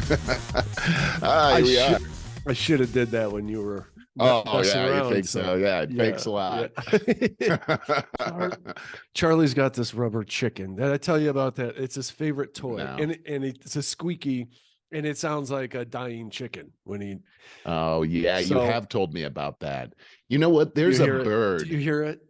Here we are. I should have did that when you were Oh messing yeah, you around. think so? Yeah, Yeah, thanks a yeah. lot. Char- Charlie's got this rubber chicken. Did I tell you about that? It's his favorite toy, No. and it's a squeaky, and it sounds like a dying chicken when he. Oh yeah, you So have told me about that. You know what? you There's a hear it? Do you bird. hear it?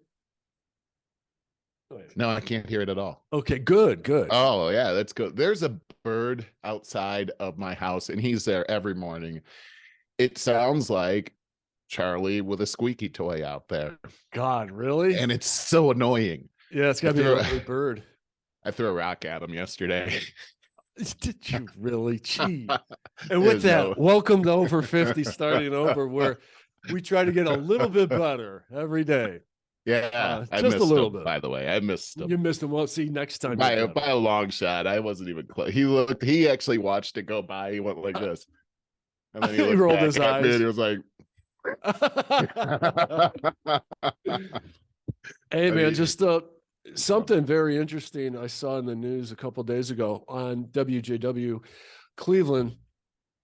Wait. No, I can't hear it at all. Okay, good, good. Oh yeah, that's good. There's a bird outside of my house, and he's there every morning. It sounds like Charlie with a squeaky toy out there, God, really? and it's so annoying. Yeah, it's I got to be a threw lovely bird. I threw a rock at him yesterday. Did you really? Gee. And with There's no. that, welcome to Over 50, starting over, where we try to get a little bit better every day. Yeah, I Just a missed little him, bit. by the way. I missed him You missed him. Well, see, next time by you'll a, get by a long shot. I wasn't even close. He actually watched it go by. He went like this. And then he He looked rolled back his at me and eyes. he was like, Hey, I man, mean, just something very interesting I saw in the news a couple days ago on WJW Cleveland.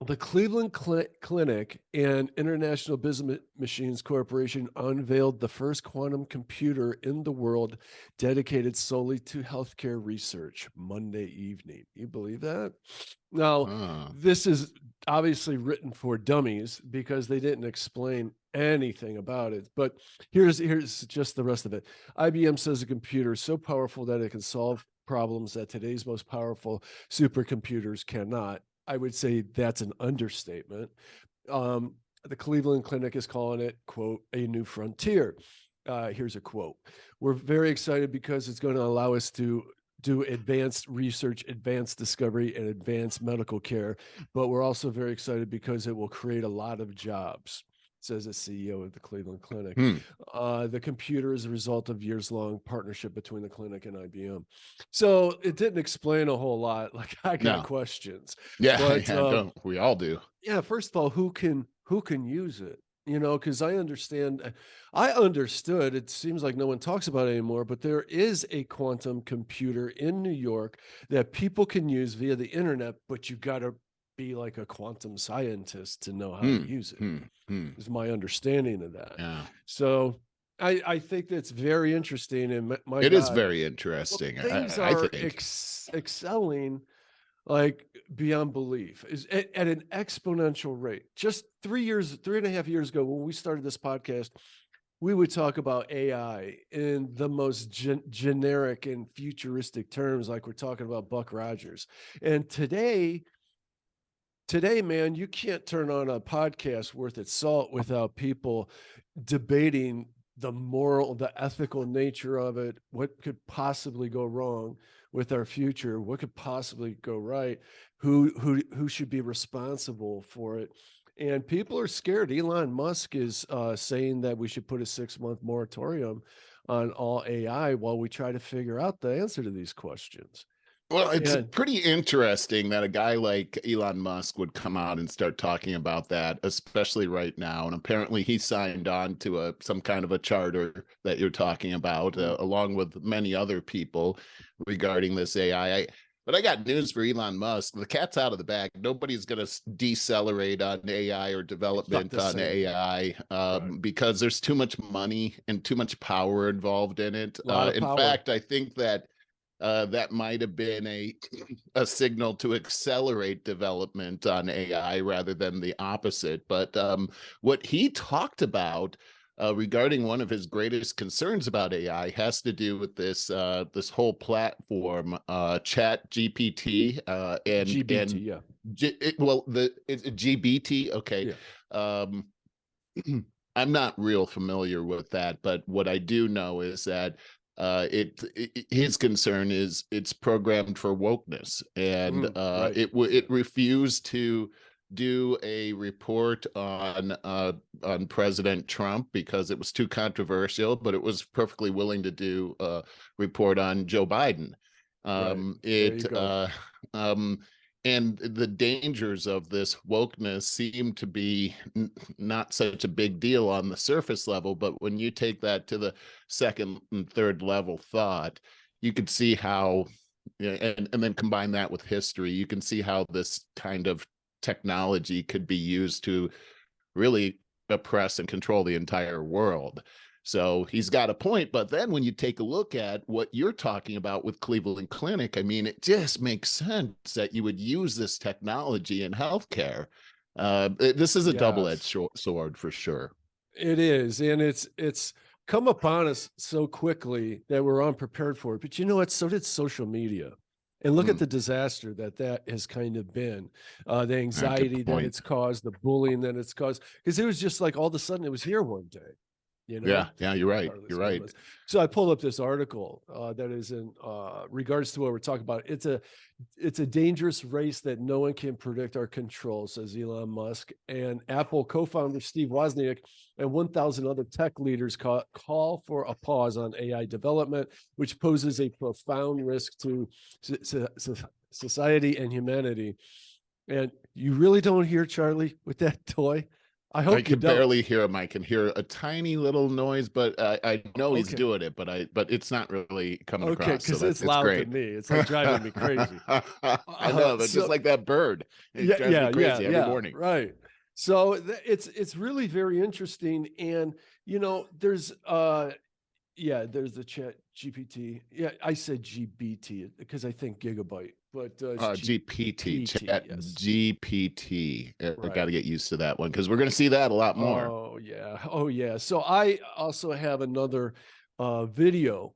The Cleveland Clinic and International Business Machines Corporation unveiled the first quantum computer in the world dedicated solely to healthcare research Monday evening. You believe that? Now, this is obviously written for dummies because they didn't explain anything about it. But here's just the rest of it. IBM says a computer is so powerful that it can solve problems that today's most powerful supercomputers cannot. I would say that's an understatement. The Cleveland Clinic is calling it, quote, a new frontier. Here's a quote. We're very excited because it's going to allow us to do advanced research, advanced discovery, and advanced medical care. But we're also very excited because it will create a lot of jobs, says the CEO of the Cleveland Clinic. The computer is a result of years-long partnership between the clinic and IBM. So it didn't explain a whole lot. Like, I got questions. Yeah, but don't we all do? Yeah, first of all, who can use it? You know, because I understood, it seems like no one talks about it anymore, but there is a quantum computer in New York that people can use via the internet, but you got to be like a quantum scientist to know how to use it. Is my understanding of that. Yeah. So I think that's very interesting. And my It God, is very interesting. things I are think excelling like beyond belief, is at an exponential rate. Just 3.5 years ago, when we started this podcast, we would talk about AI in the most generic and futuristic terms, like we're talking about Buck Rogers. And today, man, you can't turn on a podcast worth its salt without people debating the moral, the ethical nature of it, what could possibly go wrong with our future, what could possibly go right, who should be responsible for it. And people are scared. Elon Musk is saying that we should put a 6-month moratorium on all AI while we try to figure out the answer to these questions. Well, it's pretty interesting that a guy like Elon Musk would come out and start talking about that, especially right now. And apparently he signed on to some kind of a charter that you're talking about, along with many other people regarding this AI. But I got news for Elon Musk. The cat's out of the bag. Nobody's going to decelerate on AI or development on AI because there's too much money and too much power involved in it. In fact, I think that that might have been a signal to accelerate development on AI rather than the opposite. But what he talked about regarding one of his greatest concerns about AI has to do with this this whole platform, ChatGPT, and GBT, it's GBT. Okay. Yeah. I'm not real familiar with that, but what I do know is that his concern is it's programmed for wokeness, and it refused to do a report on President Trump because it was too controversial, but it was perfectly willing to do a report on Joe Biden. And the dangers of this wokeness seem to be not such a big deal on the surface level, but when you take that to the second and third level thought, you could see how Yeah, and then combine that with history, you can see how this kind of technology could be used to really oppress and control the entire world. So he's got a point. But then when you take a look at what you're talking about with Cleveland Clinic, I mean, it just makes sense that you would use this technology in healthcare. This is a double-edged Yes. sword for sure. It is, and it's come upon us so quickly that we're unprepared for it. But you know what? So did social media. And look at Hmm, the disaster that that has kind of been, the good anxiety that point. it's caused, the bullying that it's caused, because it was just like all of a sudden it was here one day, you know? Yeah, yeah, you're right. Charlie's You're Gone right. nuts. So I pulled up this article that is in regards to what we're talking about. It's a dangerous race that no one can predict or control, says Elon Musk. And Apple co-founder Steve Wozniak and 1,000 other tech leaders call for a pause on AI development, which poses a profound risk to society and humanity. And you really don't hear Charlie with that toy. I I hope you can don't. barely hear him. I can hear a tiny little noise, but I know he's Okay. doing it, but it's not really coming Okay, across. So because that it's it's loud to great. me. It's like driving me crazy. I know, but just So like that bird, it yeah, drives me yeah, yeah, crazy every yeah, morning. right. So it's really very interesting, and there's there's the Chat GPT. Yeah, I said GBT because I think gigabyte, but it's GPT, GPT. Chat Yes, GPT. I got right. to get used to that one because we're going to see that a lot more. Oh yeah. Oh yeah. So I also have another video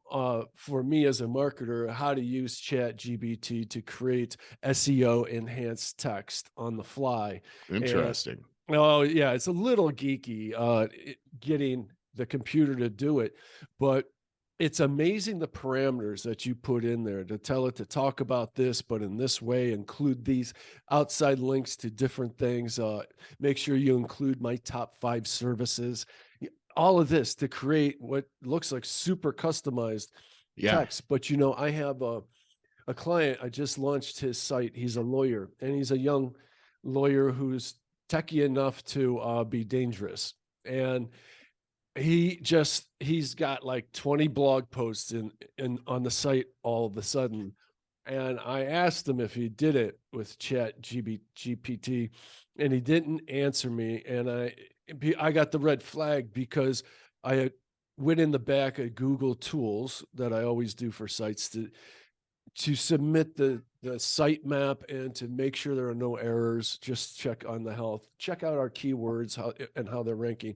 for me as a marketer, how to use Chat GBT to create SEO enhanced text on the fly. And Interesting. oh yeah, it's a little geeky getting the computer to do it, but it's amazing the parameters that you put in there to tell it to talk about this, but in this way, include these outside links to different things. Make sure you include my top 5 services. All of this to create what looks like super customized Yeah. text. But I have a client. I just launched his site. He's a lawyer, and he's a young lawyer who's techie enough to be dangerous. And he's got like 20 blog posts in on the site all of a sudden. And I asked him if he did it with Chat GPT, and he didn't answer me. And I got the red flag because I went in the back of Google Tools that I always do for sites to submit the site map and to make sure there are no errors. Just check on the health, check out our keywords and how they're ranking.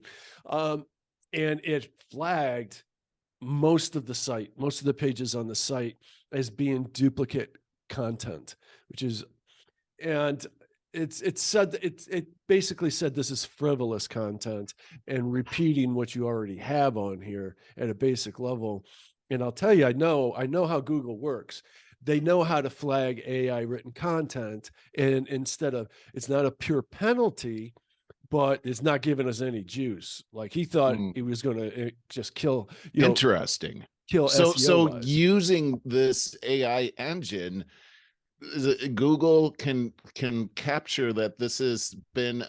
And it flagged most of the site, most of the pages on the site as being duplicate content, which is, and it said it basically said this is frivolous content and repeating what you already have on here at a basic level. And I'll tell you, I know how Google works. They know how to flag AI written content, and instead of, it's not a pure penalty, but it's not giving us any juice. Like he thought Hmm. he was going to just kill, Interesting. kill SEO So wise. using this AI engine, Google can capture that this has been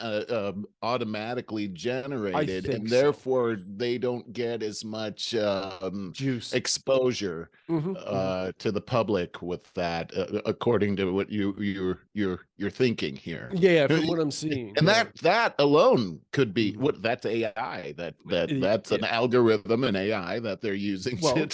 automatically I generated, and think so. therefore they don't get as much Juice. exposure Hmm, hmm. to the public with that, according to what you're thinking here. Yeah, from what I'm seeing. And Yeah. that alone could be Mhm. what that's AI, that's Yeah. an algorithm and AI that they're using to Well, you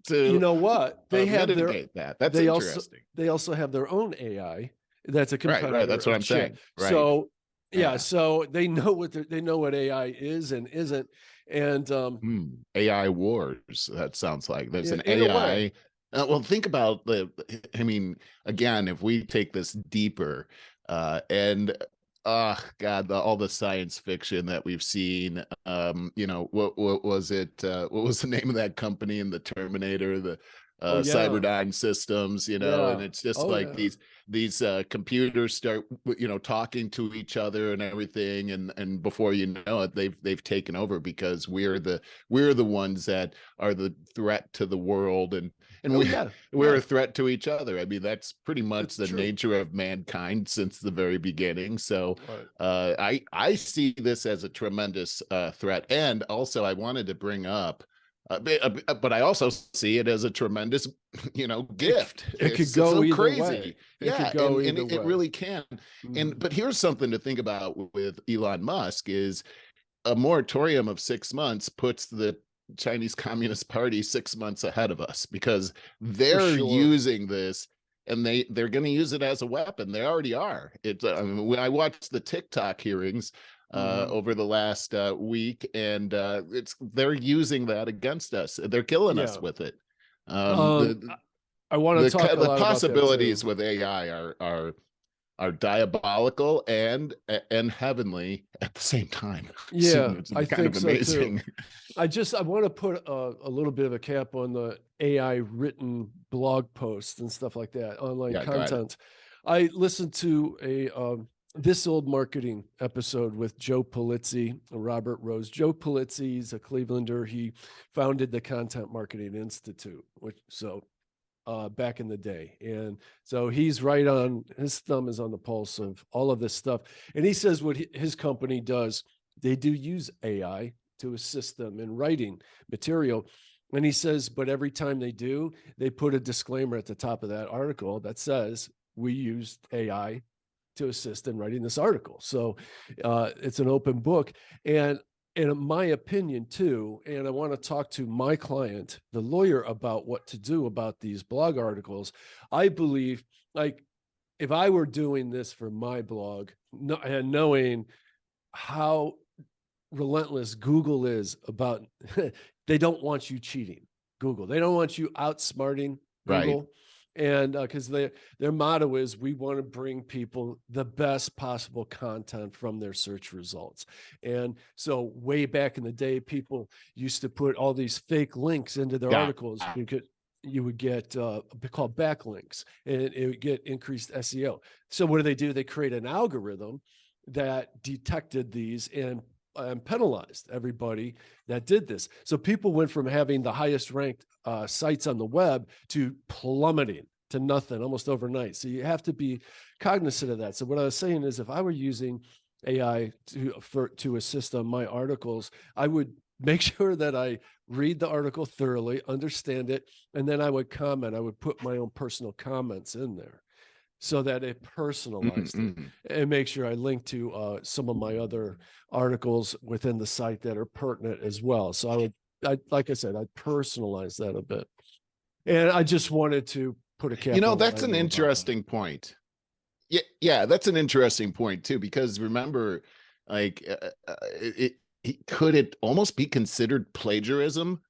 to know what? mitigate that. That's They also interesting. they also have their own AI that's a Right. competitor That's what of I'm Chat. saying. Right. So yeah, Yeah. so they know what AI is and isn't. And AI wars. That sounds like there's an in a way, AI. Well, think about I mean, again, if we take this deeper, and oh God, all the science fiction that we've seen. What was it? What was the name of that company in the Terminator? The oh yeah, Cyberdyne Systems. And yeah, it's just oh like yeah, these computers start talking to each other and everything, and before you know it, they've taken over because we're the ones that are the threat to the world, and oh we yeah, we're yeah. a threat to each other. I mean, that's pretty much It's the true. nature of mankind since the very beginning. So Right. I see this as a tremendous threat. And also I wanted to bring up But I also see it as a tremendous, gift. It could It's go so either crazy. way. It Yeah, could go and either it way. really can. Mhm. But here's something to think about with Elon Musk is a moratorium of 6 months puts the Chinese Communist Party 6 months ahead of us, because For they're sure. using this, and they're going to use it as a weapon. They already are. I mean, when I watched the TikTok hearings Mhm. over the last week, and they're using that against us. They're killing us Yeah. with it. Um, The I want to talk a the lot about that too. possibilities with AI are diabolical and heavenly at the same time. Yeah, It's I kind think of so too. amazing. I want to put a little bit of a cap on the AI written blog posts and stuff like that, online Yeah, go ahead. content. I listened to a This Old Marketing episode with Joe Pulizzi and Robert Rose. Joe Pulizzi is a Clevelander. He founded the Content Marketing Institute, which back in the day. And so he's right on, his thumb is on the pulse of all of this stuff. And he says what his company does, they do use AI to assist them in writing material. And he says, but every time they do, they put a disclaimer at the top of that article that says, we used AI to assist in writing this article. So it's an open book. And in my opinion too, and I want to talk to my client, the lawyer, about what to do about these blog articles. I believe, like, if I were doing this for my blog, and knowing how relentless Google is about, they don't want you cheating Google. They don't want you outsmarting Right. Google. And because their motto is, we want to bring people the best possible content from their search results. And so way back in the day, people used to put all these fake links into their Yeah. articles because you would get called backlinks, and it would get increased SEO. So what do? They create an algorithm that detected these and penalized everybody that did this. So people went from having the highest ranked sites on the web to plummeting to nothing almost overnight. So you have to be cognizant of that. So what I was saying is, if I were using AI to assist on my articles, I would make sure that I read the article thoroughly, understand it, and then I would comment. I would put my own personal comments in there, so that it personalized it, and make sure I link to some of my other articles within the site that are pertinent as well. So like I said, I'd personalize that a bit. And I just wanted to put a cap on what That's I an know about that. interesting point. Yeah, that's an interesting point too, because remember, like, could it almost be considered plagiarism?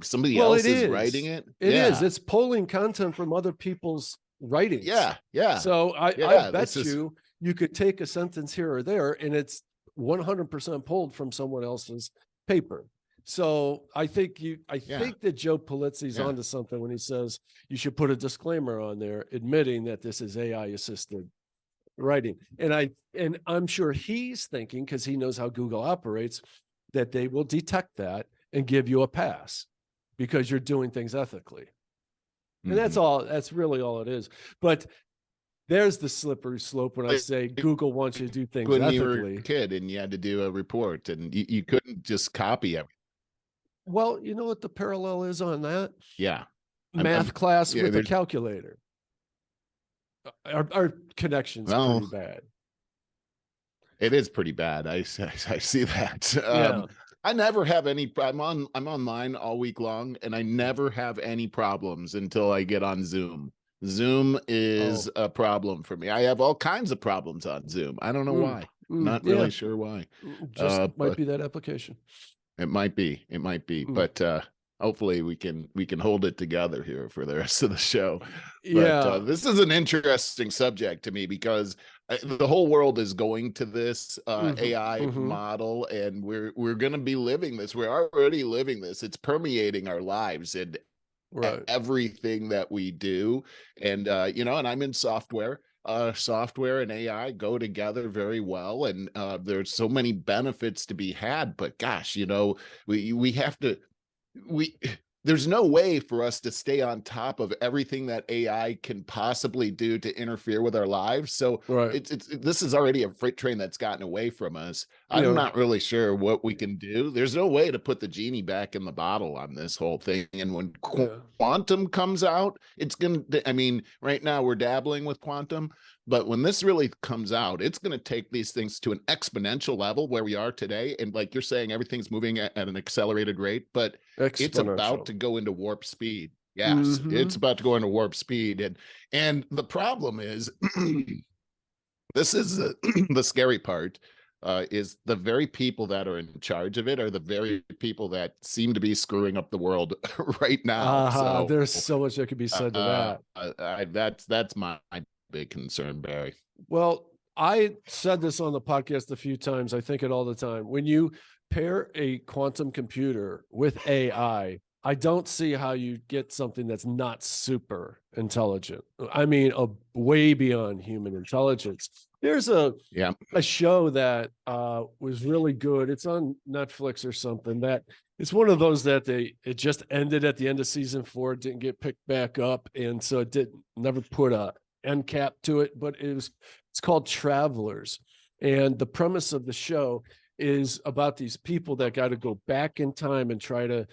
Somebody Well, it else is writing is. it. It is. Yeah, It's pulling content from other people's writings. yeah. So I This bet is you could take a sentence here or there, and it's 100% pulled from someone else's paper. So I think that Joe Pulizzi's yeah. onto something when he says you should put a disclaimer on there admitting that this is AI assisted writing. And I'm sure he's thinking, because he knows how Google operates, that they will detect that and give you a pass because you're doing things ethically. And that's all. That's really all it is. But there's the slippery slope when I say Google wants you to do things When you were a ethically. kid and you had to do a report, and you couldn't just copy everything. Well, you know what the parallel is on that? Yeah. Math class Yeah, with a calculator. Our connection's pretty well, bad. it is pretty bad. I see that. Yeah. I never have any. I'm online all week long, and I never have any problems until I get on Zoom. Zoom is a problem for me. I have all kinds of problems on Zoom. I don't know why. Not Yeah. really sure why. Just might But be that application. it might be. But hopefully we can hold it together here for the rest of the show. But Yeah. this is an interesting subject to me, because the whole world is going to this AI model, and we're going to be living this. We're already living this. It's permeating our lives and everything that we do. And and I'm in software. Software and AI go together very well, and there's so many benefits to be had. But gosh, we have to we there's no way for us to stay on top of everything that AI can possibly do to interfere with our lives. So Right. this is already a freight train that's gotten away from us. I'm Yeah. not really sure what we can do. There's no way to put the genie back in the bottle on this whole thing. And when Yeah. quantum comes out, it's going to, I mean, right now we're dabbling with quantum, but when this really comes out, it's going to take these things to an exponential level where we are today. And like you're saying, everything's moving at an accelerated rate, but it's about Exponential. to go into warp speed. Yes, Mm-hmm. it's about to go into warp speed. And the problem is this is the scary part, is the very people that are in charge of it are the very people that seem to be screwing up the world right now. So There's so much that could be said to that. that's my big concern, Barry. Well, I said this on the podcast a few times. I think it all the time. When you pair a quantum computer with AI, I don't see how you get something that's not super intelligent. I mean, way beyond human intelligence. There's a show that was really good. It's on Netflix or something. That it's one of those that it just ended at the end of season 4. It didn't get picked back up, and so it didn't never put a end cap to it. But it's called Travelers, and the premise of the show is about these people that got to go back in time and try to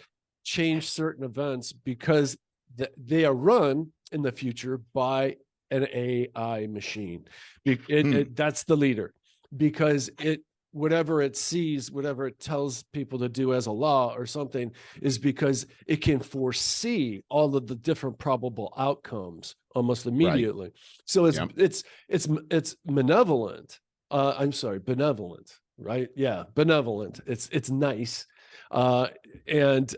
change certain events because they are run in the future by an AI machine. That's the leader, because whatever it sees, whatever it tells people to do as a law or something, is because it can foresee all of the different probable outcomes almost immediately. Right. So it's malevolent. I'm sorry, benevolent, right? Yeah, benevolent. It's nice, and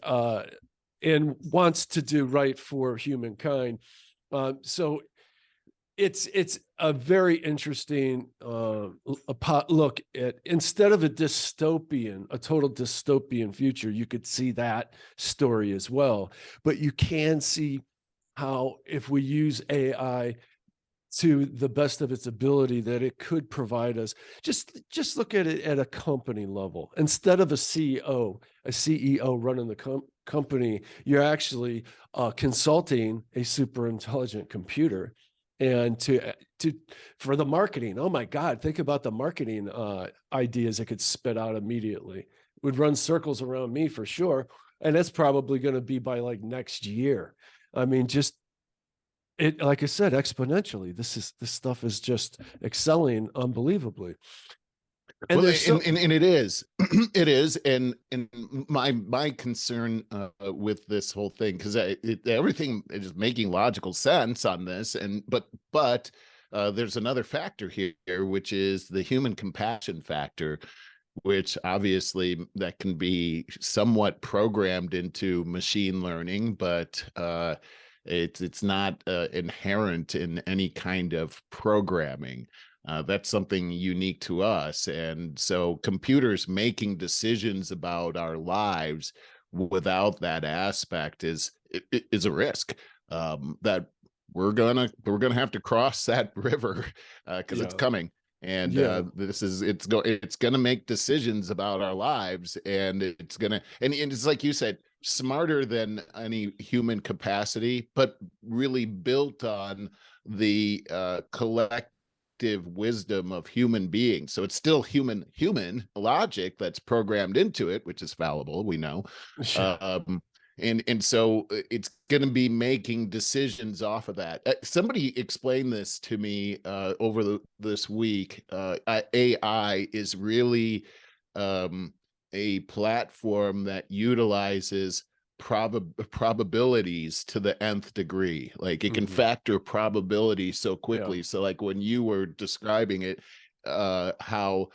wants to do right for humankind. So it's a very interesting look at, instead of a total dystopian future, you could see that story as well. But you can see how, if we use AI to the best of its ability, that it could provide us. Just look at it at a company level. Instead of a CEO running the company, you're actually consulting a super intelligent computer, and for the marketing. Oh my God, think about the marketing ideas it could spit out immediately. It would run circles around me for sure, and that's probably going to be by like next year. I mean, just it, like I said, exponentially. This stuff is just excelling unbelievably. And well, and it is, it is, and my concern with this whole thing, because everything is making logical sense on this, and but there's another factor here, which is the human compassion factor, which obviously that can be somewhat programmed into machine learning, but it's not inherent in any kind of programming. That's something unique to us. And so computers making decisions about our lives without that aspect is a risk that we're gonna have to cross that river, because it's coming. And it's gonna make decisions about our lives, and it's gonna, and it's like you said, smarter than any human capacity, but really built on the collective wisdom of human beings. So it's still human logic that's programmed into it, which is fallible, we know. And so it's going to be making decisions off of that. Somebody explained this to me over this week. AI is really a platform that utilizes probabilities to the nth degree. Like it can factor probability so quickly. So like when you were describing it, how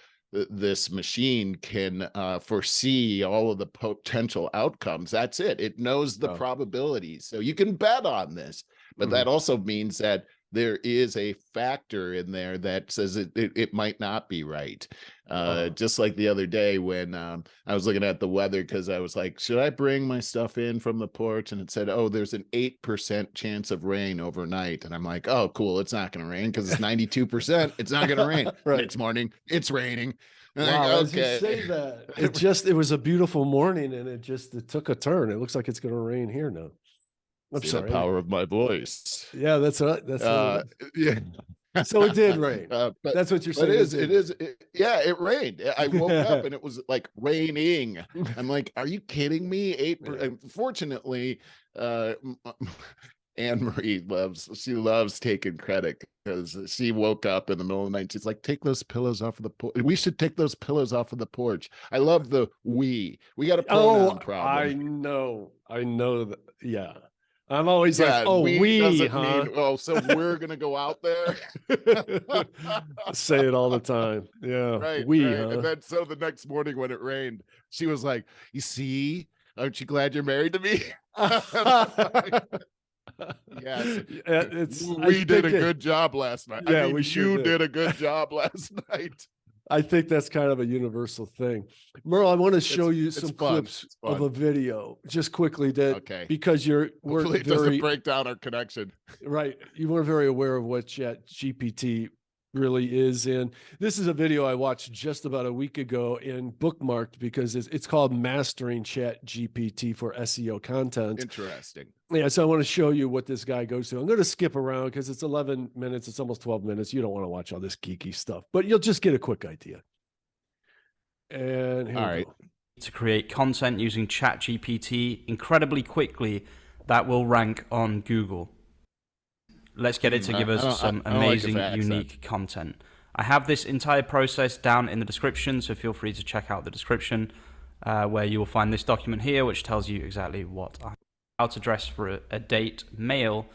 this machine can foresee all of the potential outcomes. That's it. It knows the probabilities. So you can bet on this, but that also means that there is a factor in there that says it might not be right. Just like the other day when I was looking at the weather, because I was like, should I bring my stuff in from the porch? And it said, oh, there's an 8% chance of rain overnight. And I'm like, oh, cool. It's not going to rain because it's 92%. It's not going to rain. Right. Next morning, it's raining. Wow, like, as you say that, it was a beautiful morning, and it took a turn. It looks like it's going to rain here now. I'm See sorry. the power of my voice. Yeah, that's right. That's yeah. So it did rain. But that's what you're saying. Yeah, it rained. I woke up and it was like raining. I'm like, are you kidding me? 8%. Fortunately, Annemarie loves taking credit, because she woke up in the middle of the night. She's like, take those pillows off of the porch. We should take those pillows off of the porch. I love the we got a pronoun problem. I know that. Yeah. I'm always like, oh, we doesn't huh? mean, oh, so we're gonna go out there. Say it all the time. Yeah, right. Huh? And then so the next morning when it rained, she was like, you see, aren't you glad you're married to me? Yes, we did a good job last night. Yeah, we sure did a good job last night. I think that's kind of a universal thing. Merle, I want to show you some clips of a video just quickly because hopefully it doesn't break down our connection. Right. You were very aware of what ChatGPT really is. And this is a video I watched just about a week ago and bookmarked because it's called Mastering ChatGPT for SEO Content. Interesting. Yeah, so I want to show you what this guy goes through. I'm going to skip around because it's 11 minutes. It's almost 12 minutes. You don't want to watch all this geeky stuff, but you'll just get a quick idea. And here all right. Go. To create content using ChatGPT incredibly quickly that will rank on Google. Let's get it to give us some amazing, unique content. I have this entire process down in the description, so feel free to check out the description where you will find this document here, which tells you exactly what how to dress for a date male,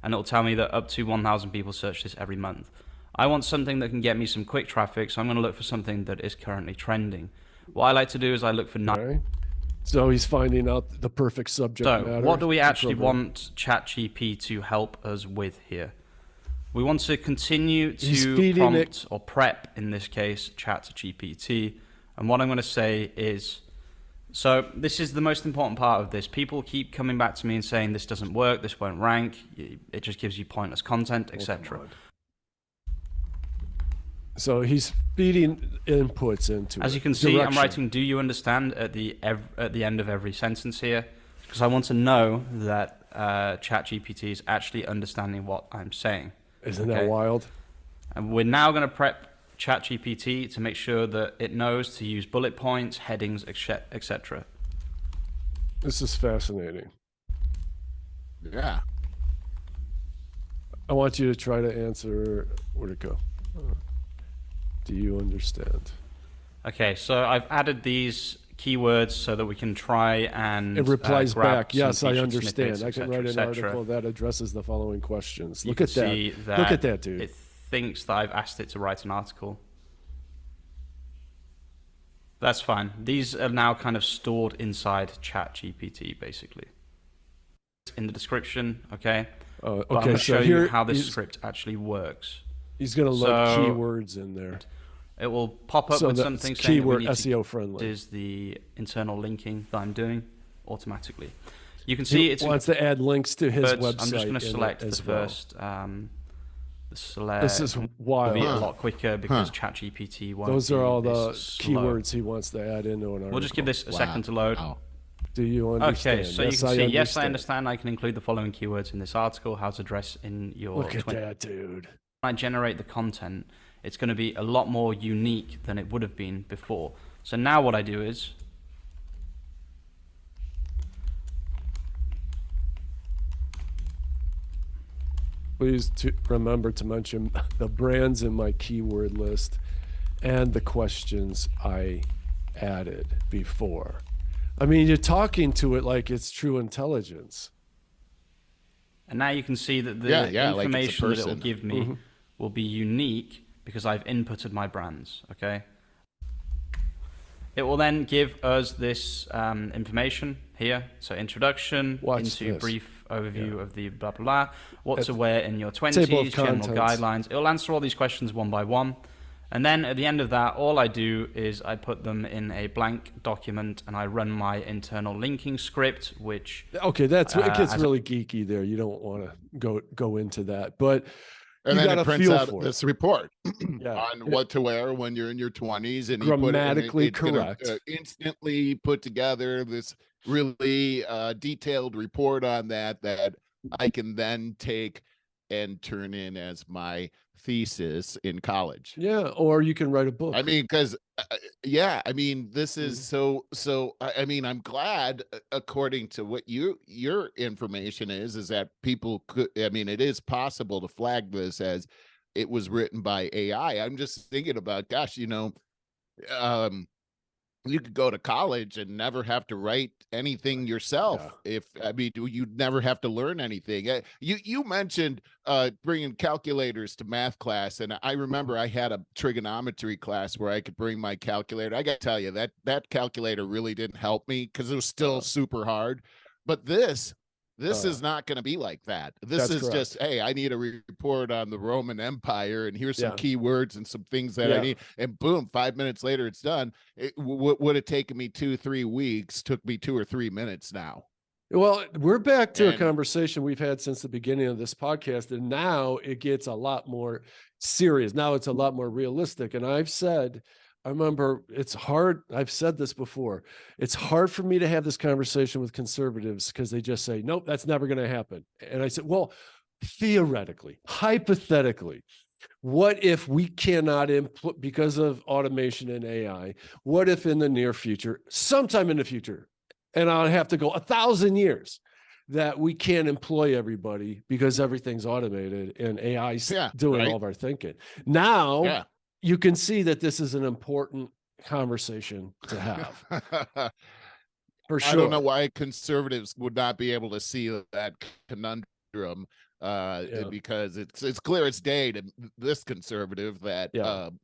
and it'll tell me that up to 1,000 people search this every month. I want something that can get me some quick traffic, so I'm going to look for something that is currently trending. What I like to do is I look for... So he's finding out the perfect subject matter. So what do we actually want ChatGPT to help us with here? We want to continue to prompt or prep, in this case, ChatGPT. And what I'm going to say is, so this is the most important part of this. People keep coming back to me and saying this doesn't work, this won't rank, it just gives you pointless content, etc. So he's feeding inputs into As you can see, I'm writing, do you understand at the end of every sentence here? Because I want to know that ChatGPT is actually understanding what I'm saying. Isn't that wild? And we're now going to prep ChatGPT to make sure that it knows to use bullet points, headings, etc. This is fascinating. Yeah. I want you to try to answer, where'd it go? Do you understand? Okay, so I've added these keywords so that we can try and it replies back. Yes, I understand. Snippets, I can write an article that addresses the following questions. Look at that. Look at that, dude. It thinks that I've asked it to write an article. That's fine. These are now kind of stored inside ChatGPT, basically. In the description, okay? Okay, but I'm going to show you how this script actually works. He's going to load keywords in there. It will pop up with something saying keyword SEO friendly. Is the internal linking that I'm doing automatically. You can see it wants to add links to his website. I'm just going to select the first. This is wild. Will be a lot quicker because ChatGPT won't. Those are all the keywords he wants to add into an article. We'll just give this a second to load. Wow. Do you understand? Okay, so you can see, yes, I understand. I can include the following keywords in this article. How to dress in your. Look at that, dude. When I generate the content, it's going to be a lot more unique than it would have been before. So now what I do is please remember to mention the brands in my keyword list and the questions I added before. I mean, you're talking to it like it's true intelligence. And now you can see that the information that it will give me will be unique because I've inputted my brands, okay? It will then give us this information here. So introduction, brief overview of the blah, blah, blah, what to wear in your 20s, general guidelines. It'll answer all these questions one by one. And then at the end of that, all I do is I put them in a blank document and I run my internal linking script, which... Okay, it gets really geeky there. You don't want to go into that. But and then it prints out this report on what to wear when you're in your 20s. And grammatically correct. Instantly put together this really detailed report on that I can then take and turn in as my thesis in college. Yeah, or you can write a book. I mean, because this is so I mean, I'm glad, according to what your information is that people could, I mean, it is possible to flag this as it was written by AI. I'm just thinking about, gosh, you could go to college and never have to write anything yourself. You'd never have to learn anything. You mentioned bringing calculators to math class, and I remember I had a trigonometry class where I could bring my calculator. I got to tell you, that calculator really didn't help me because it was still super hard. But this is not going to be like that. This is correct. Just, hey, I need a report on the Roman Empire, and here's some keywords and some things that I need. And boom, 5 minutes later, it's done. It would have taken me 2-3 weeks, took me 2 or 3 minutes now. Well, we're back to a conversation we've had since the beginning of this podcast, and now it gets a lot more serious. Now it's a lot more realistic. And I remember it's hard. I've said this before. It's hard for me to have this conversation with conservatives because they just say, nope, that's never going to happen. And I said, well, theoretically, hypothetically, what if we cannot input because of automation and AI? What if in the near future, sometime in the future, and I'll have to go 1,000 years, that we can't employ everybody because everything's automated and AI's doing all of our thinking. Now, you can see that this is an important conversation to have. For sure. I don't know why conservatives would not be able to see that conundrum, because it's clear as day to this conservative that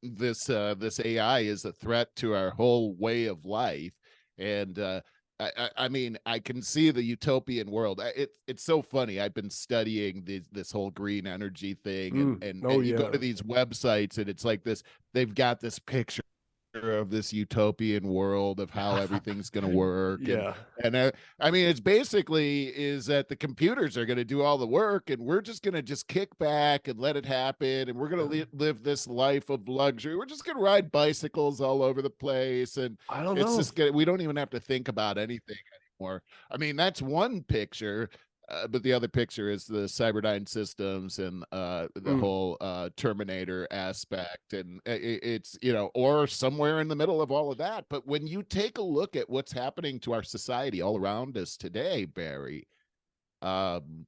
this AI is a threat to our whole way of life. And I mean, I can see the utopian world. It's so funny. I've been studying this whole green energy thing, and you go to these websites, and it's like this. They've got this picture of this utopian world of how everything's going to work. And I mean, it's basically is that the computers are going to do all the work, and we're just going to kick back and let it happen. And we're going to live this life of luxury. We're just going to ride bicycles all over the place. And I don't know. We don't even have to think about anything anymore. I mean, that's one picture. But the other picture is the Cyberdyne systems and the whole Terminator aspect. And it's, or somewhere in the middle of all of that. But when you take a look at what's happening to our society all around us today, Barry, and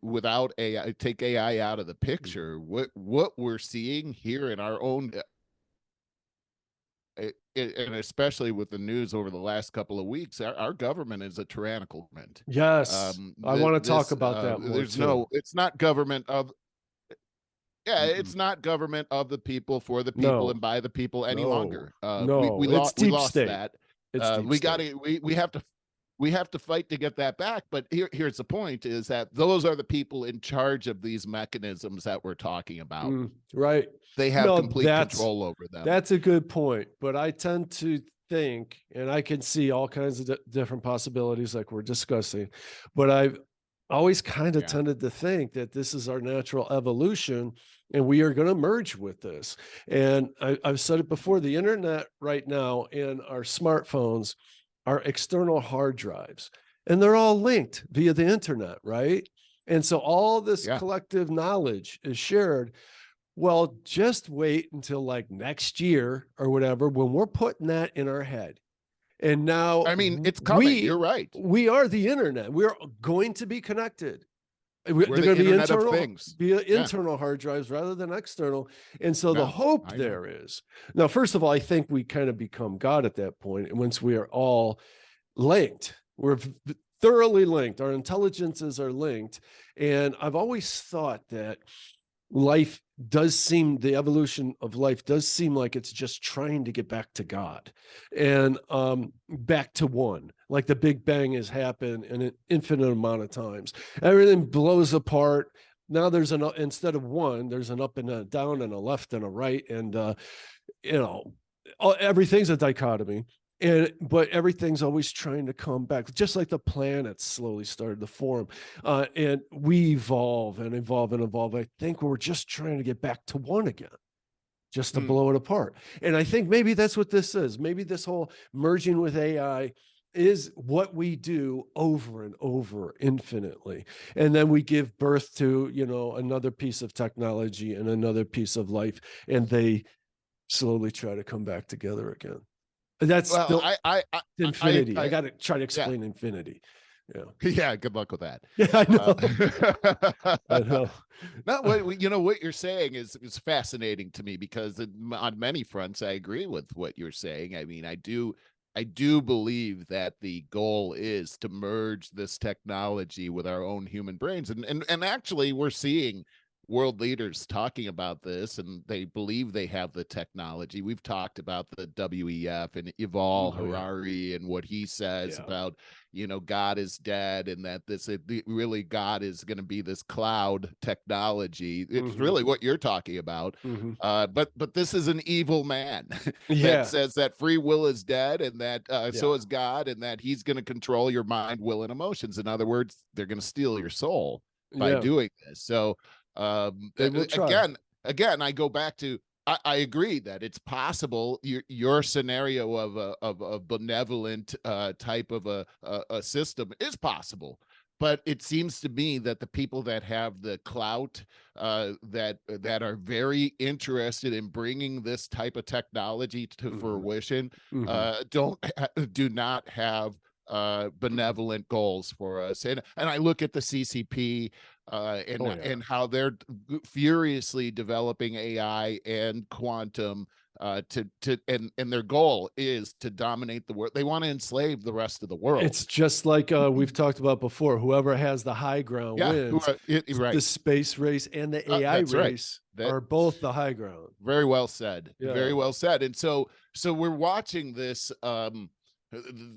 without AI, take AI out of the picture, what we're seeing here in our own and especially with the news over the last couple of weeks, our government is a tyrannical government. Yes, I want to talk about that more. It's not government of. It's not government of the people, for the people, and by the people any longer. We lost that. We have to fight to get that back. But here's the point: is that those are the people in charge of these mechanisms that we're talking about. Right. They have complete control over them. That's a good point. But I tend to think, and I can see all kinds of different possibilities like we're discussing, but I've always kind of tended to think that this is our natural evolution and we are going to merge with this. And I've said it before, the internet right now and our smartphones are external hard drives, and they're all linked via the internet, right? And so all this collective knowledge is shared. Well, just wait until like next year or whatever, when we're putting that in our head. And now, I mean, it's coming. You're right. We are the internet. We're going to be connected. They're going to be internal hard drives rather than external. And so the hope there is, now, first of all, I think we kind of become God at that point. And once we are all linked, we're thoroughly linked. Our intelligences are linked. And I've always thought that life does seem, the evolution of life does seem like it's just trying to get back to God and back to one. Like the Big Bang has happened in an infinite amount of times. Everything blows apart. Now there's an, instead of one, there's an up and a down and a left and a right. And, everything's a dichotomy. But everything's always trying to come back, just like the planets slowly started to form. And we evolve and evolve and evolve. I think we're just trying to get back to one again, just to blow it apart. And I think maybe that's what this is. Maybe this whole merging with AI is what we do over and over infinitely. And then we give birth to, another piece of technology and another piece of life, and they slowly try to come back together again. That's infinity. I got to try to explain infinity. Yeah. Yeah. Good luck with that. Yeah, I know. No, what you're saying is fascinating to me, because on many fronts, I agree with what you're saying. I mean, I do believe that the goal is to merge this technology with our own human brains. And actually, we're seeing world leaders talking about this, and they believe they have the technology. We've talked about the WEF and Yuval Harari and what he says about, God is dead, and that really God is going to be this cloud technology. It's really what you're talking about. But this is an evil man that says that free will is dead, and that so is God, and that he's going to control your mind, will, and emotions. In other words, they're going to steal your soul by doing this. So again, I go back to, I agree that it's possible your scenario of a benevolent type of a system is possible, but it seems to me that the people that have the clout, that are very interested in bringing this type of technology to fruition, do not have benevolent goals for us. And I look at the CCP and how they're furiously developing AI and quantum and their goal is to dominate the world. They want to enslave the rest of the world. It's just like we've talked about before. Whoever has the high ground wins. Right. The space race and the AI race are both the high ground. Very well said. Very well said. And so we're watching this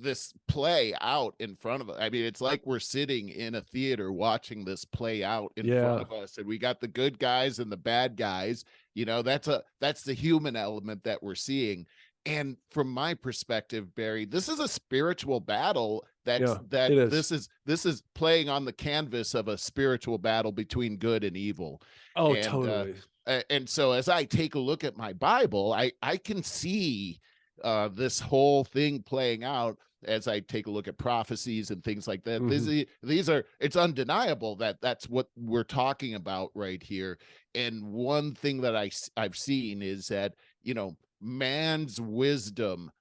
this play out in front of us. I mean, it's like we're sitting in a theater watching this play out in front of us, and we got the good guys and the bad guys. That's the human element that we're seeing. And from my perspective, Barry, this is a spiritual battle. This is playing on the canvas of a spiritual battle between good and evil. Oh, totally. And so as I take a look at my Bible, I can see this whole thing playing out as I take a look at prophecies and things like that. These are, it's undeniable that that's what we're talking about right here. And one thing that I've seen is that, man's wisdom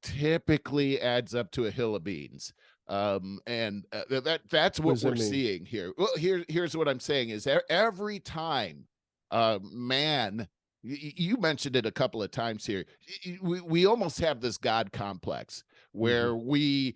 typically adds up to a hill of beans. That's what we're seeing here. Well, here's what I'm saying is every time man, you mentioned it a couple of times here, we almost have this God complex where we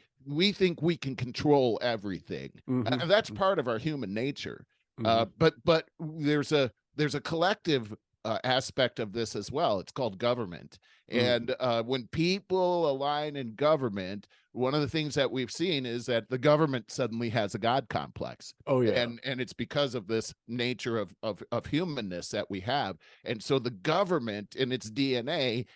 think we can control everything. And that's part of our human nature. But there's a collective aspect of this as well. It's called government. And when people align in government, one of the things that we've seen is that the government suddenly has a God complex. And it's because of this nature of humanness that we have. And so the government in its DNA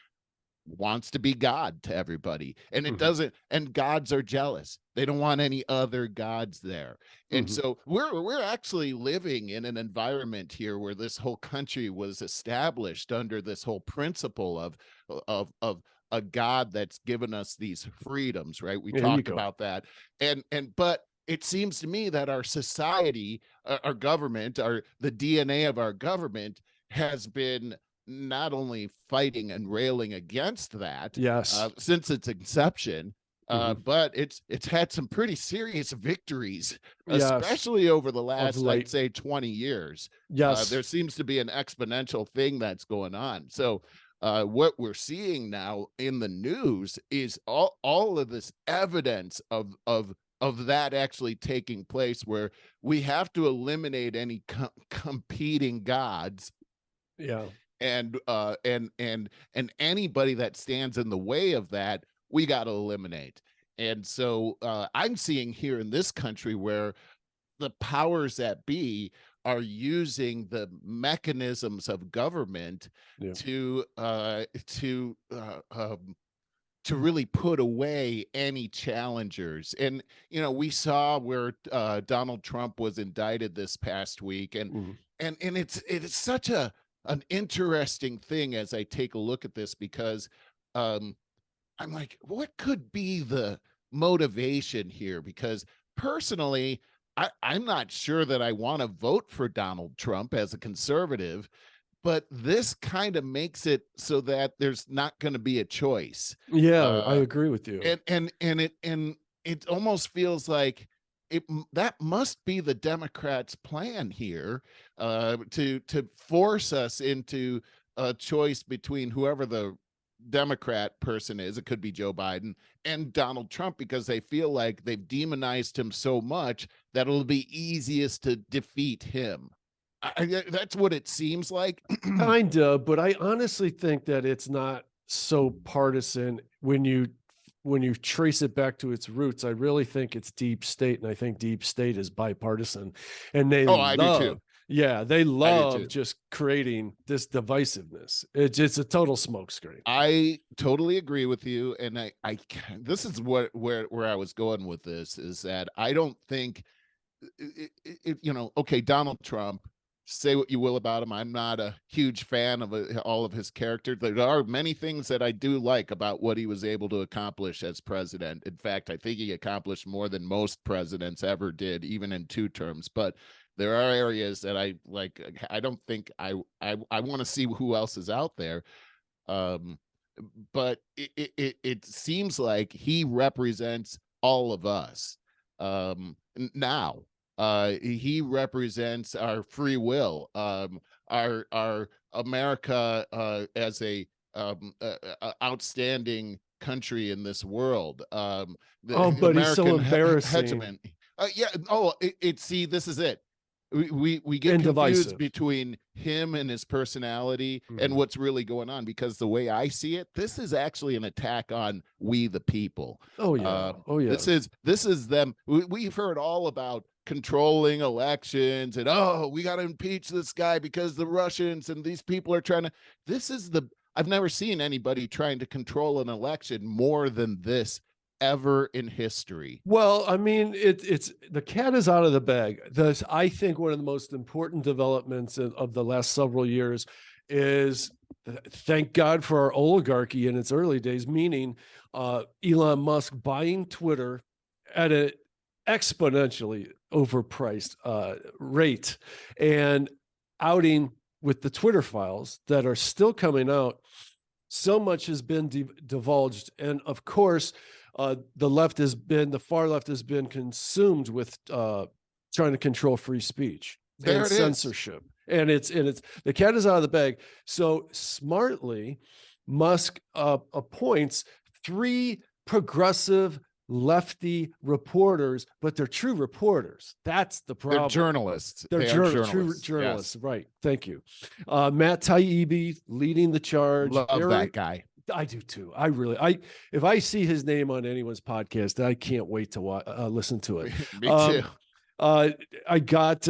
wants to be God to everybody, and it doesn't, and gods are jealous. They don't want any other gods there. And so we're actually living in an environment here where this whole country was established under this whole principle of a God that's given us these freedoms, right? We talked about that. But it seems to me that our society, our government, the DNA of our government has been not only fighting and railing against that since its inception, but it's had some pretty serious victories, especially over the last, I'd say, 20 years. There seems to be an exponential thing that's going on. So what we're seeing now in the news is all of this evidence of of that actually taking place, where we have to eliminate any competing gods. Yeah. And anybody that stands in the way of that, we got to eliminate. And so I'm seeing here in this country where the powers that be are using the mechanisms of government to really put away any challengers. And we saw where Donald Trump was indicted this past week, and it's such an interesting thing as I take a look at this, because I'm like, what could be the motivation here? Because personally, I'm not sure that I want to vote for Donald Trump as a conservative, but this kind of makes it so that there's not going to be a choice. Yeah, I agree with you. And it almost feels like that must be the Democrats' plan here, to force us into a choice between whoever the Democrat person is. It could be Joe Biden and Donald Trump, because they feel like they've demonized him so much that it'll be easiest to defeat him. That's what it seems like. Kinda, but I honestly think that it's not so partisan when you trace it back to its roots. I really think it's deep state, and I think deep state is bipartisan, and they I do too. Yeah, they love just creating this divisiveness. It's a total smokescreen. I totally agree with you, and I this is where I was going with this, is that I don't think okay, Donald Trump, say what you will about him, I'm not a huge fan of all of his character. There are many things that I do like about what he was able to accomplish as president. In fact, I think he accomplished more than most presidents ever did, even in 2 terms. But there are areas that I like. I don't think I want to see who else is out there. But it seems like he represents all of us now. He represents our free will, our America as a outstanding country in this world. But American he's so embarrassing. See, this is it. We get confused divisive between him and his personality and what's really going on, because the way I see it, this is actually an attack on we the people. Oh yeah. This is them. We've heard all about controlling elections, and we got to impeach this guy because the Russians and these people are trying to. I've never seen anybody trying to control an election more than this ever in history. Well, I mean, it's the cat is out of the bag. I think one of the most important developments of the last several years is, thank God for our oligarchy in its early days, meaning Elon Musk buying Twitter at an exponentially overpriced rate, and outing with the Twitter files that are still coming out. So much has been divulged, and of course, the far left has been consumed with trying to control free speech and censorship. And it's the cat is out of the bag. So smartly, Musk appoints 3 progressive lefty reporters, but they're true reporters. That's the problem. They're journalists. True journalists. Yes. Right. Thank you. Matt Taibbi leading the charge. Love that guy. I do too. If I see his name on anyone's podcast, I can't wait to listen to it. Me too. I got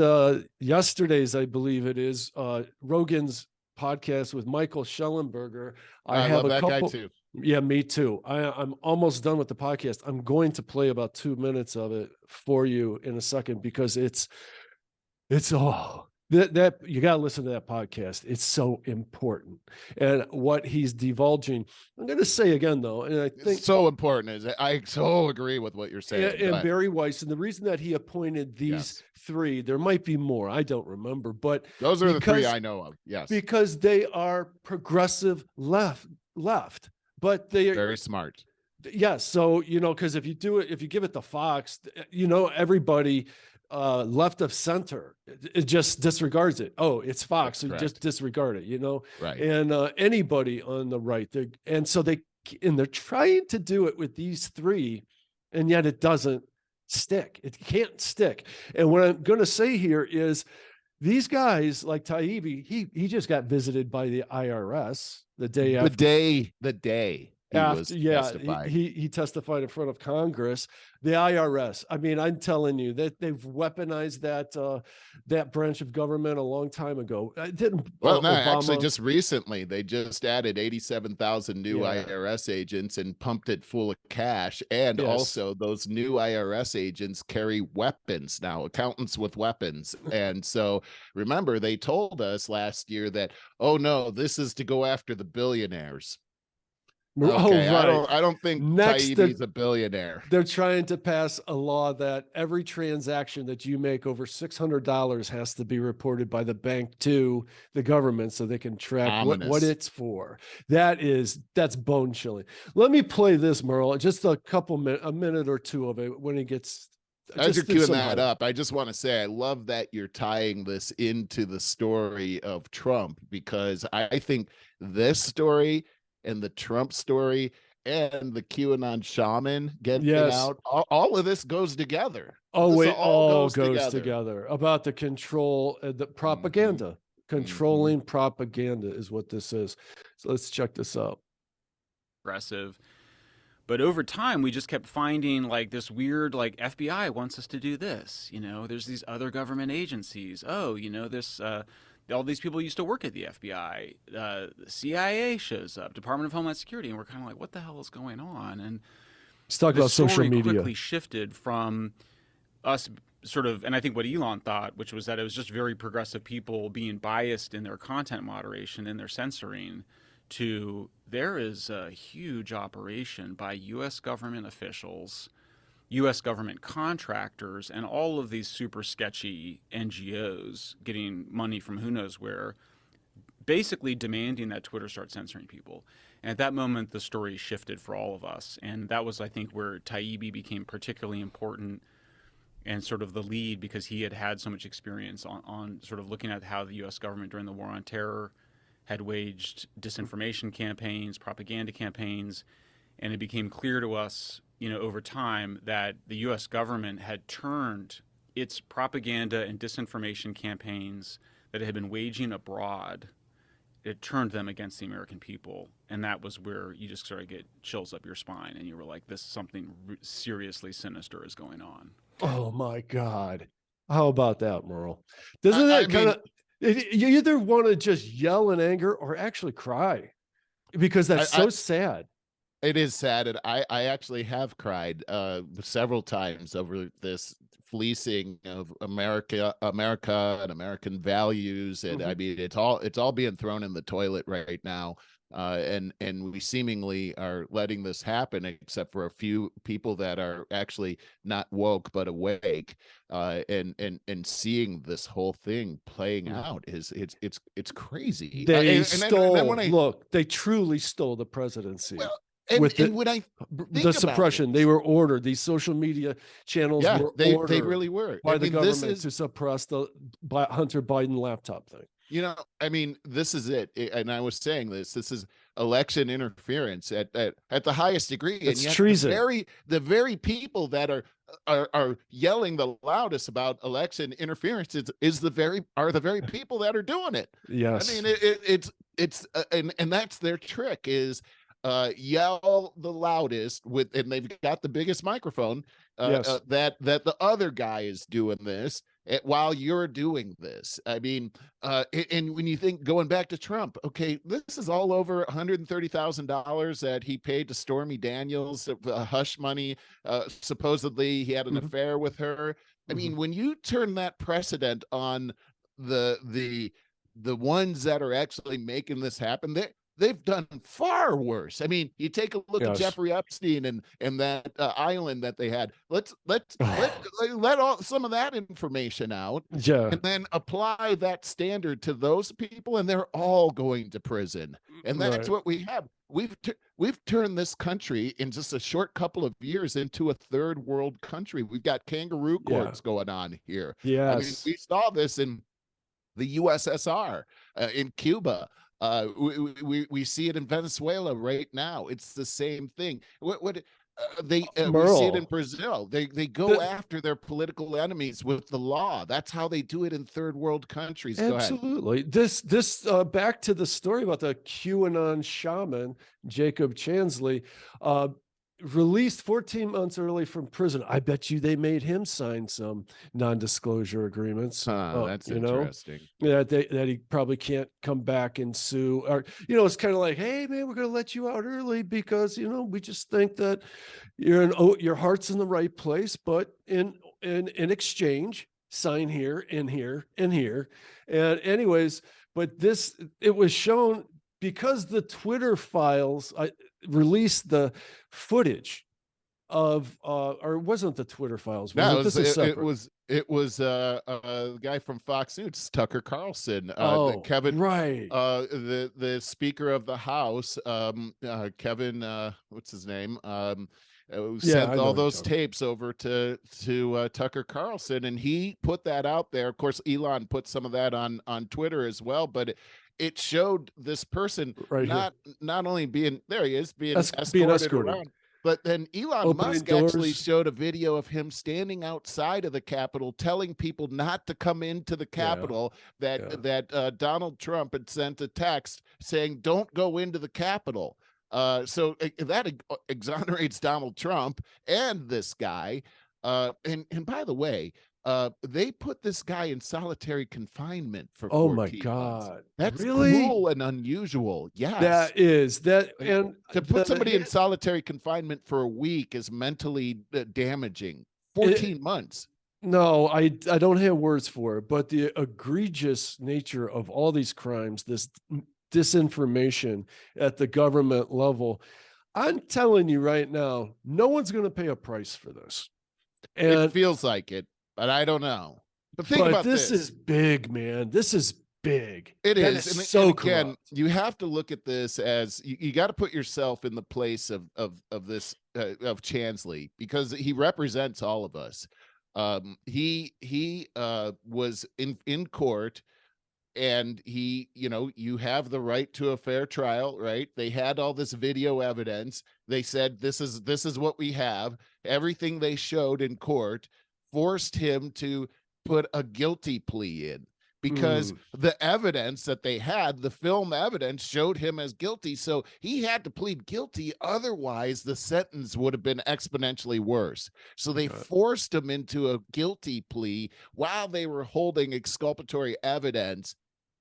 yesterday's, I believe it is, Rogan's podcast with Michael Schellenberger. I have love that guy too. Yeah, me too. I'm almost done with the podcast. I'm going to play about 2 minutes of it for you in a second, because it's that you got to listen to that podcast. It's so important. And what he's divulging, I'm going to say again, though, and I think it's so important, is I so agree with what you're saying. And Barry Weiss, and the reason that he appointed these 3, there might be more, I don't remember, but those are the 3 I know of. Yes, because they are progressive left, but they are very smart. Yes. So, because if you give it to Fox, everybody left of center, it just disregards it. Oh, it's Fox, so you just disregard it, Right. And anybody on the right, they're trying to do it with these 3, and yet it doesn't stick. It can't stick. And what I'm going to say here is these guys like Taibbi, he just got visited by the IRS the day after. The day he was testifying. He testified in front of Congress. The IRS. I mean, I'm telling you that they've weaponized that branch of government a long time ago. Actually, just recently they just added 87,000 new IRS agents and pumped it full of cash. And also, those new IRS agents carry weapons now, accountants with weapons. And so, remember, they told us last year that, oh no, this is to go after the billionaires. Okay, I don't think Taibbi's a billionaire. They're trying to pass a law that every transaction that you make over $600 has to be reported by the bank to the government so they can track what it's for. That's bone chilling. Let me play this, Merle, just a minute or two of it when it gets. As you're queuing that up, I just want to say I love that you're tying this into the story of Trump, because I think this story and the Trump story and the QAnon shaman getting out, all of this goes together. All goes together about the control, the propaganda. Controlling propaganda is what this is. So let's check this out. Aggressive. But over time, we just kept finding like this weird, like FBI wants us to do this. You know, there's these other government agencies. Oh, you know, this all these people used to work at the FBI. The CIA shows up, Department of Homeland Security, and we're kind of like, what the hell is going on? And let's talk about social media. Quickly shifted from us sort of, and I think what Elon thought, which was that it was just very progressive people being biased in their content moderation and their censoring, to there is a huge operation by U.S. government officials, U.S. government contractors, and all of these super sketchy NGOs getting money from who knows where, basically demanding that Twitter start censoring people. And at that moment, the story shifted for all of us. And that was, I think, where Taibbi became particularly important and sort of the lead, because he had had so much experience on sort of looking at how the U.S. government during the War on Terror had waged disinformation campaigns, propaganda campaigns, and it became clear to us, you know, over time that the U.S. government had turned its propaganda and disinformation campaigns that it had been waging abroad, it turned them against the American people. And that was where you just sort of get chills up your spine, and you were like, this something seriously sinister is going on. Oh my God. How about that, Merle? Doesn't that kind of, you either want to just yell in anger or actually cry, because that's so sad. It is sad. And I actually have cried several times over this fleecing of America and American values. And I mean, it's all being thrown in the toilet right now. And we seemingly are letting this happen, except for a few people that are actually not woke but awake, and seeing this whole thing playing out it's crazy. They truly stole the presidency. Well, the suppression, they were ordered. These social media channels were ordered. They really were by the government to suppress the Hunter Biden laptop thing. You know, I mean, this is it. And I was saying this is election interference at the highest degree. It's treason. The very people that are yelling the loudest about election interference are the very people that are doing it. Yes. I mean, and that's their trick, is yell the loudest and they've got the biggest microphone, that the other guy is doing this while you're doing this. I mean, and when you think, going back to Trump, okay, this is all over $130,000 that he paid to Stormy Daniels, hush money. Supposedly he had an affair with her. I mean, when you turn that precedent on the ones that are actually making this happen, they've done far worse. I mean, you take a look at Jeffrey Epstein and that island that they had. Let's let some of that information out, and then apply that standard to those people, and they're all going to prison. And that's what we have. We've turned this country in just a short couple of years into a third world country. We've got kangaroo courts going on here. Yes. I mean, we saw this in the USSR, in Cuba. We see it in Venezuela right now. It's the same thing. we see it in Brazil. They go after their political enemies with the law. That's how they do it in third world countries. Absolutely. Go ahead. This back to the story about the QAnon shaman Jacob Chansley, released 14 months early from prison. I bet you they made him sign some non-disclosure agreements. That's interesting. That he probably can't come back and sue. Or, it's kind of like, hey man, we're going to let you out early because, we just think that your heart's in the right place, but in exchange, sign here and here and here. And anyways, but it was shown because the Twitter files released the footage of, or it wasn't the Twitter files. It was a guy from Fox News, Tucker Carlson, Kevin, right? The Speaker of the House, Kevin, what's his name? Sent all those tapes over to Tucker Carlson, and he put that out there. Of course, Elon put some of that on Twitter as well, but it showed this person not only being escorted around, but then Elon Musk actually showed a video of him standing outside of the Capitol telling people not to come into the Capitol, that Donald Trump had sent a text saying, don't go into the Capitol. So that exonerates Donald Trump and this guy. And by the way, they put this guy in solitary confinement for 14 my God. months. That's really cruel and unusual. Yes. That is that. And to put somebody in solitary confinement for a week is mentally damaging. 14 months. No, I don't have words for it, but the egregious nature of all these crimes, this disinformation at the government level, I'm telling you right now, no one's going to pay a price for this. And it feels like it, but I don't know. But think about this is big, man. This is big. It is. And so again, you have to look at this as you got to put yourself in the place of this of Chansley, because he represents all of us. He was in court. And he, you have the right to a fair trial, right? They had all this video evidence. They said, this is what we have. Everything they showed in court forced him to put a guilty plea in, because the evidence that they had, the film evidence, showed him as guilty. So he had to plead guilty. Otherwise, the sentence would have been exponentially worse. So they forced him into a guilty plea while they were holding exculpatory evidence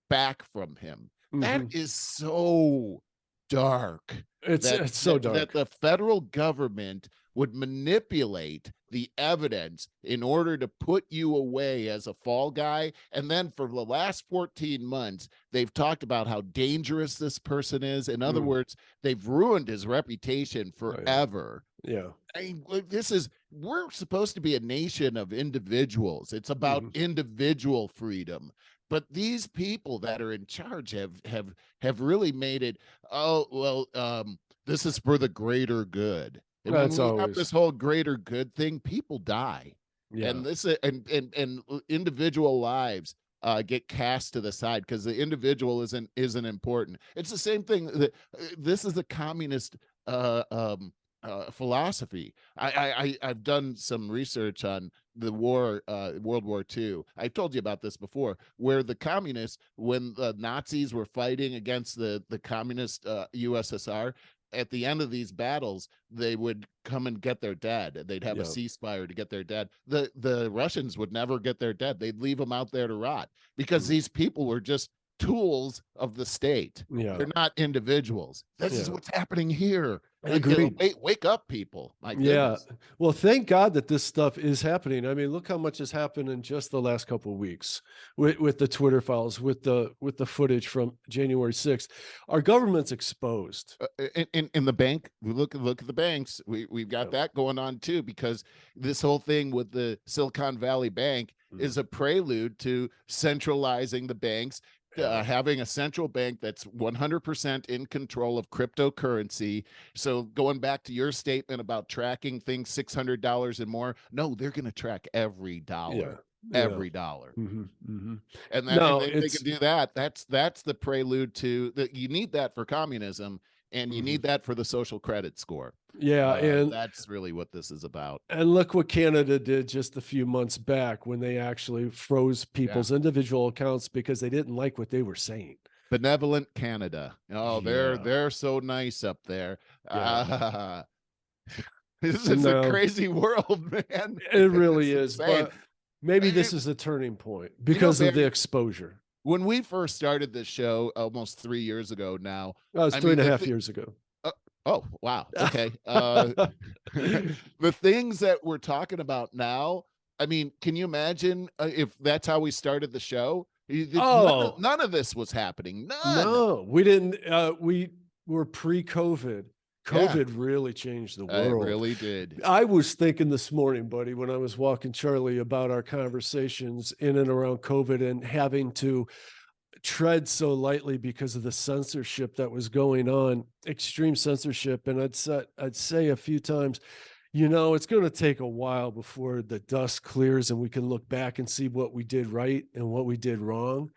back from him. That is so dark. It's so dark that the federal government would manipulate the evidence in order to put you away as a fall guy. And then for the last 14 months, they've talked about how dangerous this person is. In other words, they've ruined his reputation forever. Yeah. I mean, we're supposed to be a nation of individuals. It's about individual freedom. But these people that are in charge have really made it, this is for the greater good. And when we have this whole greater good thing, people die. Yeah. And this and individual lives get cast to the side because the individual isn't important. It's the same thing. This is a communist philosophy. I've done some research on the war, World War II. I told you about this before, where the communists, when the Nazis were fighting against the communist USSR, at the end of these battles, they would come and get their dead. They'd have a ceasefire to get their dead. The Russians would never get their dead. They'd leave them out there to rot because these people were just tools of the state. They're not individuals. This is what's happening here. Wake up, people. My goodness. Well, thank God that this stuff is happening. I mean, look how much has happened in just the last couple of weeks with the Twitter files, with the footage from January 6th. Our government's exposed. In the bank, look at the banks. We've got that going on too, because this whole thing with the Silicon Valley Bank is a prelude to centralizing the banks. Having a central bank that's 100% in control of cryptocurrency. So going back to your statement about tracking things $600 and more, no, they're going to track every dollar. Every dollar. And then they can do that. That's the prelude to that. You need that for communism. and you need that for the social credit score. Yeah, and that's really what this is about. And look what Canada did just a few months back when they actually froze people's individual accounts because they didn't like what they were saying. Benevolent Canada. Oh, they're so nice up there. Yeah. This is a crazy world, man. It really is. But maybe this is a turning point because of the exposure. When we first started this show almost 3 years ago now. It was 3.5 years ago. Oh, wow. Okay. The things that we're talking about now, I mean, can you imagine if that's how we started the show? None of this was happening. None. No, we didn't. We were pre-COVID. COVID really changed the world. It really did. I was thinking this morning, buddy, when I was walking Charlie about our conversations in and around COVID and having to tread so lightly because of the censorship that was going on, extreme censorship. And I'd say a few times, it's going to take a while before the dust clears and we can look back and see what we did right and what we did wrong.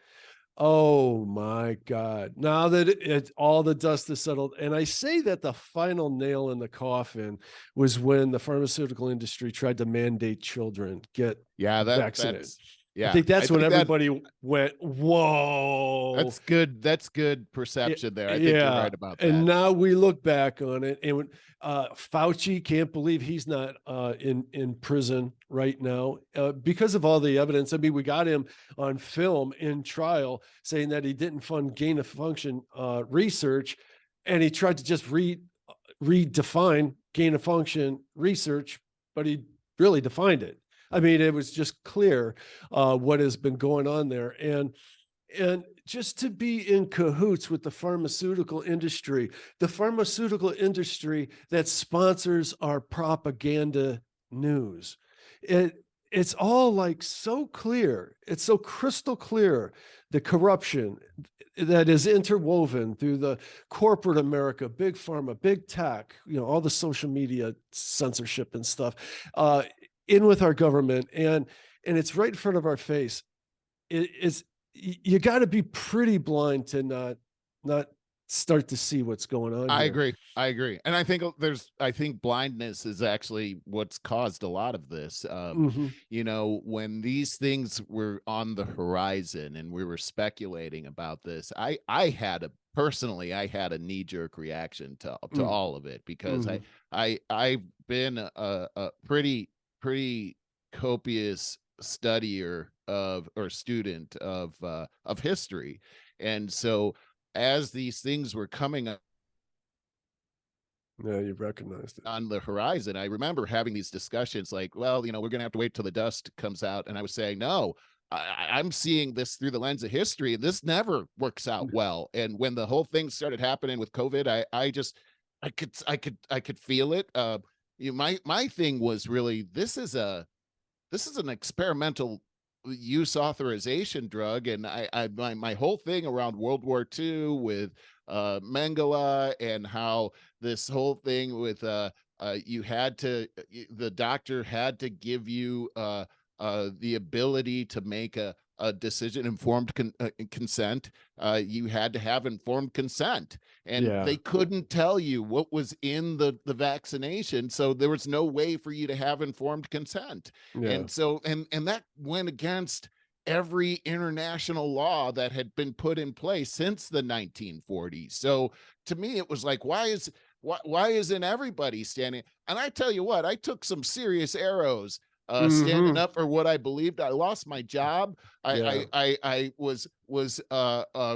Oh my God. Now that all the dust is settled, and I say that the final nail in the coffin was when the pharmaceutical industry tried to mandate children get vaccinated. I think that's when everybody went, whoa. That's good perception there. I think you're right about that. And now we look back on it, and Fauci can't believe he's not in prison right now because of all the evidence. I mean, we got him on film in trial saying that he didn't fund gain of function research, and he tried to just redefine gain of function research, but he really defined it. I mean, it was just clear what has been going on there. And just to be in cahoots with the pharmaceutical industry that sponsors our propaganda news. It's all like so clear. It's so crystal clear, the corruption that is interwoven through the corporate America, big pharma, big tech, all the social media censorship and stuff. In with our government, and it's right in front of our face. You got to be pretty blind to not start to see what's going on. I agree. And I think blindness is actually what's caused a lot of this. When these things were on the horizon and we were speculating about this, I had a knee-jerk reaction to all of it because I've been a pretty copious studier or student of history. And so as these things were coming up you recognized it on the horizon, I remember having these discussions like, well, we're going to have to wait till the dust comes out. And I was saying, no, I'm seeing this through the lens of history, and this never works out well. And when the whole thing started happening with COVID, I could feel it. My thing was really, this is an experimental use authorization drug, and my whole thing around World War II with Mengele and how this whole thing with the doctor had to give you the ability to make a decision, informed consent. You had to have informed consent, and they couldn't tell you what was in the vaccination, so there was no way for you to have informed consent. And so and that went against every international law that had been put in place since the 1940s. So to me, it was like, why isn't everybody standing? And I tell you what, I took some serious arrows standing up for what I believed. I lost my job. I was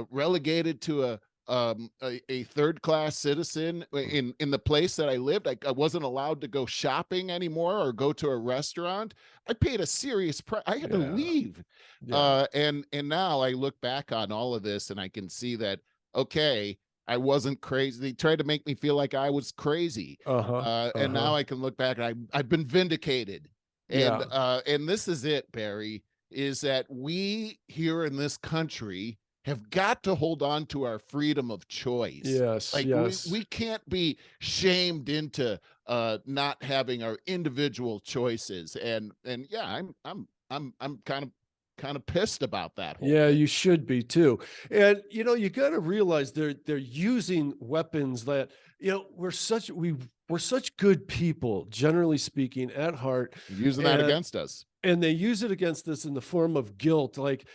relegated to a third-class citizen in the place that I lived. I wasn't allowed to go shopping anymore or go to a restaurant. I paid a serious price. I had to leave. And now I look back on all of this and I can see that, okay, I wasn't crazy. They tried to make me feel like I was crazy. And now I can look back and I've been vindicated. And this is it, Barry, is that we here in this country have got to hold on to our freedom of choice. We can't be shamed into not having our individual choices. And I'm kind of kind of pissed about that whole Yeah, thing. you should be too. And you know, you got to realize they're using weapons that, you know, we're such good people, generally speaking, at heart. Using that against us. And they use it against us in the form of guilt. Like,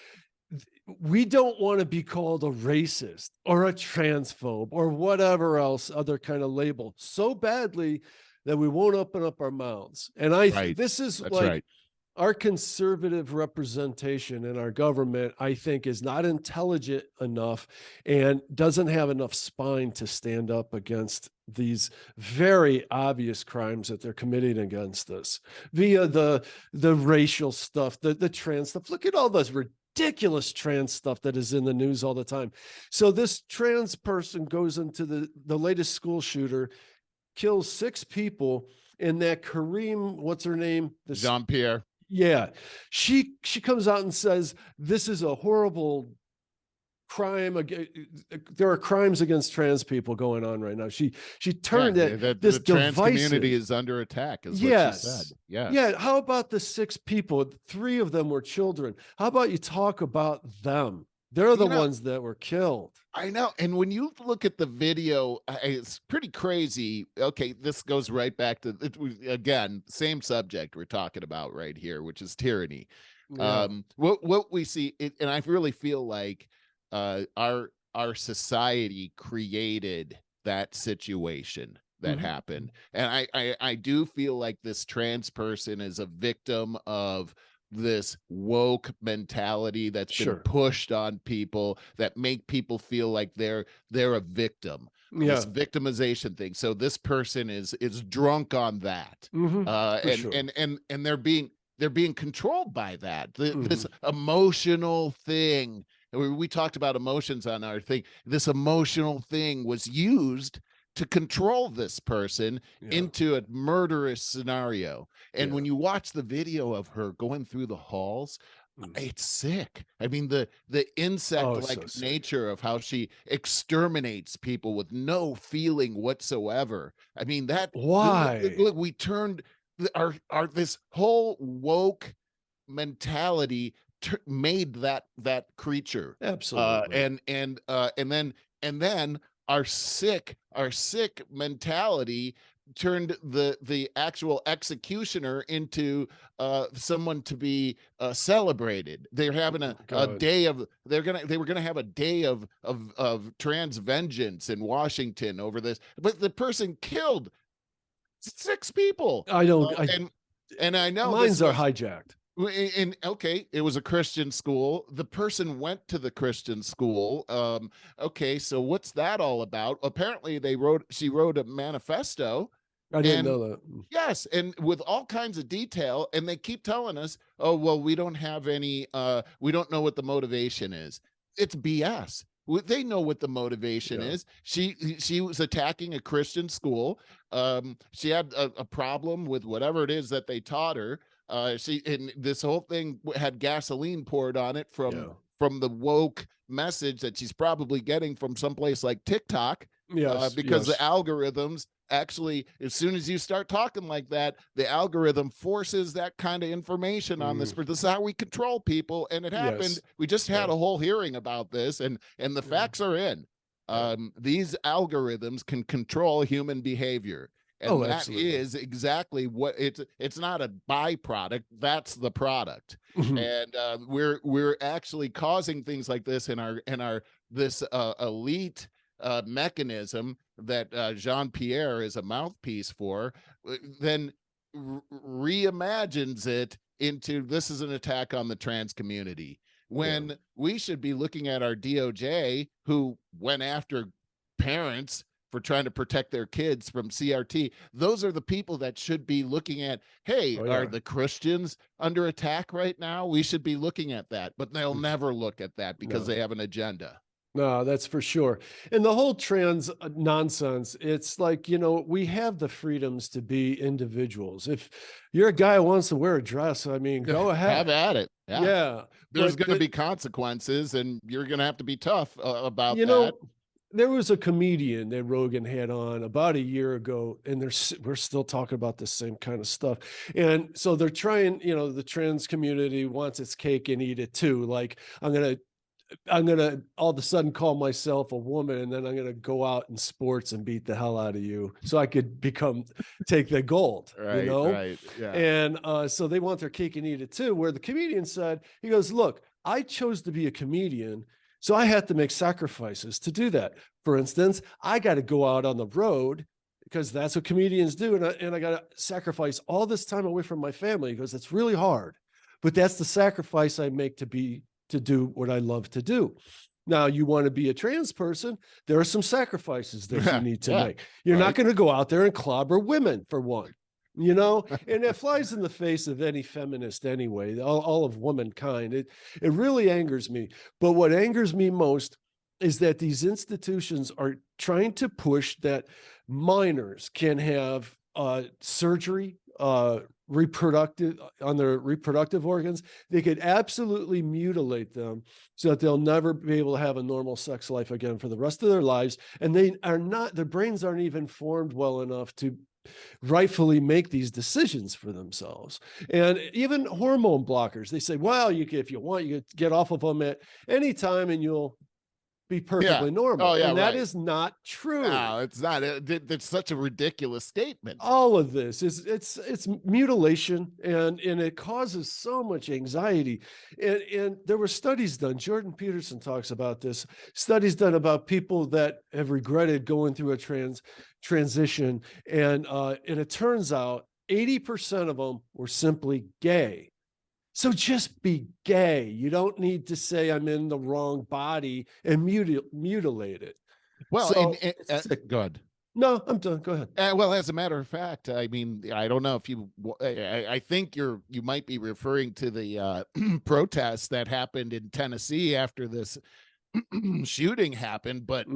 we don't want to be called a racist or a transphobe or whatever else other kind of label so badly that we won't open up our mouths. And this is That's like, right. Our conservative representation in our government, I think, is not intelligent enough and doesn't have enough spine to stand up against these very obvious crimes that they're committing against us via the racial stuff, the trans stuff. Look at all this ridiculous trans stuff that is in the news all the time. So this trans person goes into the latest school shooter, kills 6 people, and that Kareem, what's her name? Jean-Pierre. Yeah, she comes out and says this is a horrible crime. There are crimes against trans people going on right now. She turned this the trans community is under attack. Is what she said. Yes. Yeah. How about the 6 people? 3 of them were children. How about you talk about them? They're the ones that were killed. I know. And when you look at the video, it's pretty crazy. Okay, this goes right back to, again, same subject we're talking about right here, which is tyranny. Yeah. What we see, and I really feel like our society created that situation that happened. And I do feel like this trans person is a victim of this woke mentality that's been pushed on people that make people feel like they're a victim. This victimization thing. So this person is drunk on that. And they're being controlled by that. This emotional thing. We talked about emotions on our thing. This emotional thing was used to control this person into a murderous scenario. And when you watch the video of her going through the halls, it's sick. I mean, the insect-like nature of how she exterminates people with no feeling whatsoever. I mean, that why we turned our this whole woke mentality made that creature. Absolutely. And then our sick mentality turned the actual executioner into someone to be celebrated. They're having a day of they were gonna have a day of trans vengeance in Washington over this, but the person killed 6 people. I don't. And I know minds are hijacked. And okay, it was a Christian school. The person went to the Christian school. Okay, so what's that all about? Apparently, she wrote a manifesto. I didn't know that. Yes, and with all kinds of detail. And they keep telling us, "Oh, well, we don't have any. We don't know what the motivation is." It's BS. They know what the motivation is. She was attacking a Christian school. She had a problem with whatever it is that they taught her. And this whole thing had gasoline poured on it from the woke message that she's probably getting from someplace like TikTok. Because the algorithms actually, as soon as you start talking like that, the algorithm forces that kind of information on this. This is how we control people, and it happened. We just had a whole hearing about this, and the facts are in. These algorithms can control human behavior. And that is exactly what it's not a byproduct. That's the product. And we're actually causing things like this in our this elite mechanism that Jean-Pierre is a mouthpiece for, then reimagines it into this is an attack on the trans community, when we should be looking at our DOJ, who went after parents for trying to protect their kids from CRT. Those are the people that should be looking at, hey, are the Christians under attack right now? We should be looking at that, but they'll never look at that because they have an agenda. No, that's for sure. And the whole trans nonsense, it's like, we have the freedoms to be individuals. If you're a guy who wants to wear a dress, I mean, go ahead. Have at it. Yeah. There's going to be consequences, and you're going to have to be tough about that. there was a comedian that Rogan had on about a year ago, and we're still talking about the same kind of stuff. And so they're trying, the trans community wants its cake and eat it too. Like, I'm gonna all of a sudden call myself a woman, and then I'm gonna go out in sports and beat the hell out of you so I could take the gold. Right, yeah. And so they want their cake and eat it too. Where the comedian said, he goes, "Look, I chose to be a comedian, so I have to make sacrifices to do that. For instance, I got to go out on the road because that's what comedians do. And I got to sacrifice all this time away from my family because it's really hard. But that's the sacrifice I make to do what I love to do. Now, you want to be a trans person, there are some sacrifices that you need to make. You're not going to go out there and clobber women, for one. And that flies in the face of any feminist anyway, all of womankind. It really angers me. But what angers me most is that these institutions are trying to push that minors can have surgery, reproductive on their reproductive organs. They could absolutely mutilate them so that they'll never be able to have a normal sex life again for the rest of their lives. And their brains aren't even formed well enough to rightfully make these decisions for themselves. And even hormone blockers, they say, well, if you want, you can get off of them at any time and you'll be perfectly normal. Oh, yeah, and that is not true. No, it's not. It's such a ridiculous statement. All of this it's mutilation, and it causes so much anxiety. And there were studies done. Jordan Peterson talks about this. Studies done about people that have regretted going through a transition, and it turns out 80% of them were simply gay. So just be gay. You don't need to say I'm in the wrong body and mutilate it. Well, so, good. No, I'm done. Go ahead. Well, as a matter of fact, I mean, I don't know if I think you might be referring to the protests that happened in Tennessee after this shooting happened, but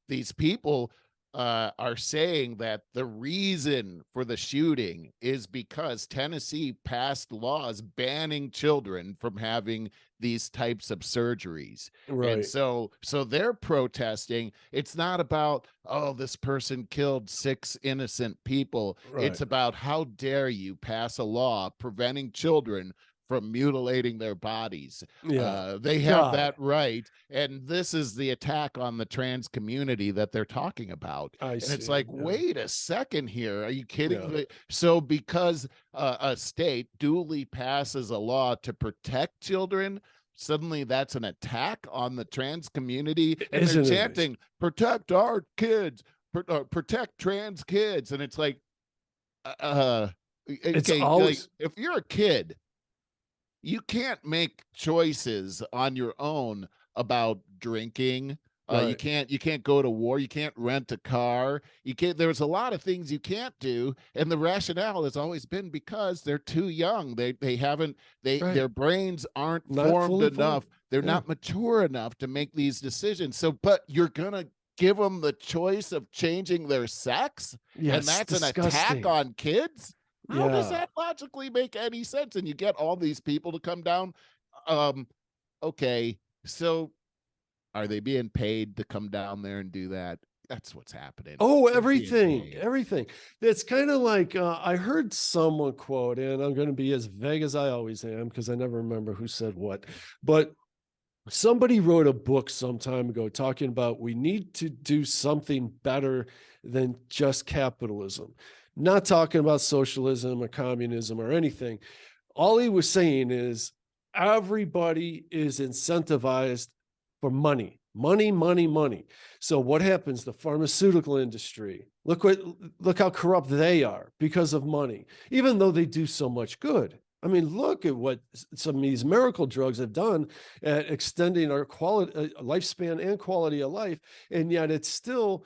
these people are saying that the reason for the shooting is because Tennessee passed laws banning children from having these types of surgeries. Right. And so they're protesting. It's not about, oh, this person killed 6 innocent people. Right. It's about, how dare you pass a law preventing children from mutilating their bodies. They have that right, and this is the attack on the trans community that they're talking about. It's like, wait a second here, are you kidding? So because a state duly passes a law to protect children, suddenly that's an attack on the trans community, and they're chanting, protect our kids, protect trans kids. And it's like, it's always, like, if you're a kid, you can't make choices on your own about drinking. Right. You can't go to war. You can't rent a car. There's a lot of things you can't do. And the rationale has always been because they're too young. Their brains aren't formed enough. They're not mature enough to make these decisions. So, but you're going to give them the choice of changing their sex? Yes, and that's disgusting. An attack on kids? How does that logically make any sense? And you get all these people to come down. Okay, so are they being paid to come down there and do that? That's what's happening. Oh, everything. That's kind of like, I heard someone quote, and I'm going to be as vague as I always am because I never remember who said what, but somebody wrote a book some time ago talking about we need to do something better than just capitalism. Not talking about socialism or communism or anything. All he was saying is everybody is incentivized for money. So what happens? The pharmaceutical industry, look how corrupt they are because of money, even though they do so much good. I mean, look at what some of these miracle drugs have done at extending our lifespan and quality of life. And yet it's still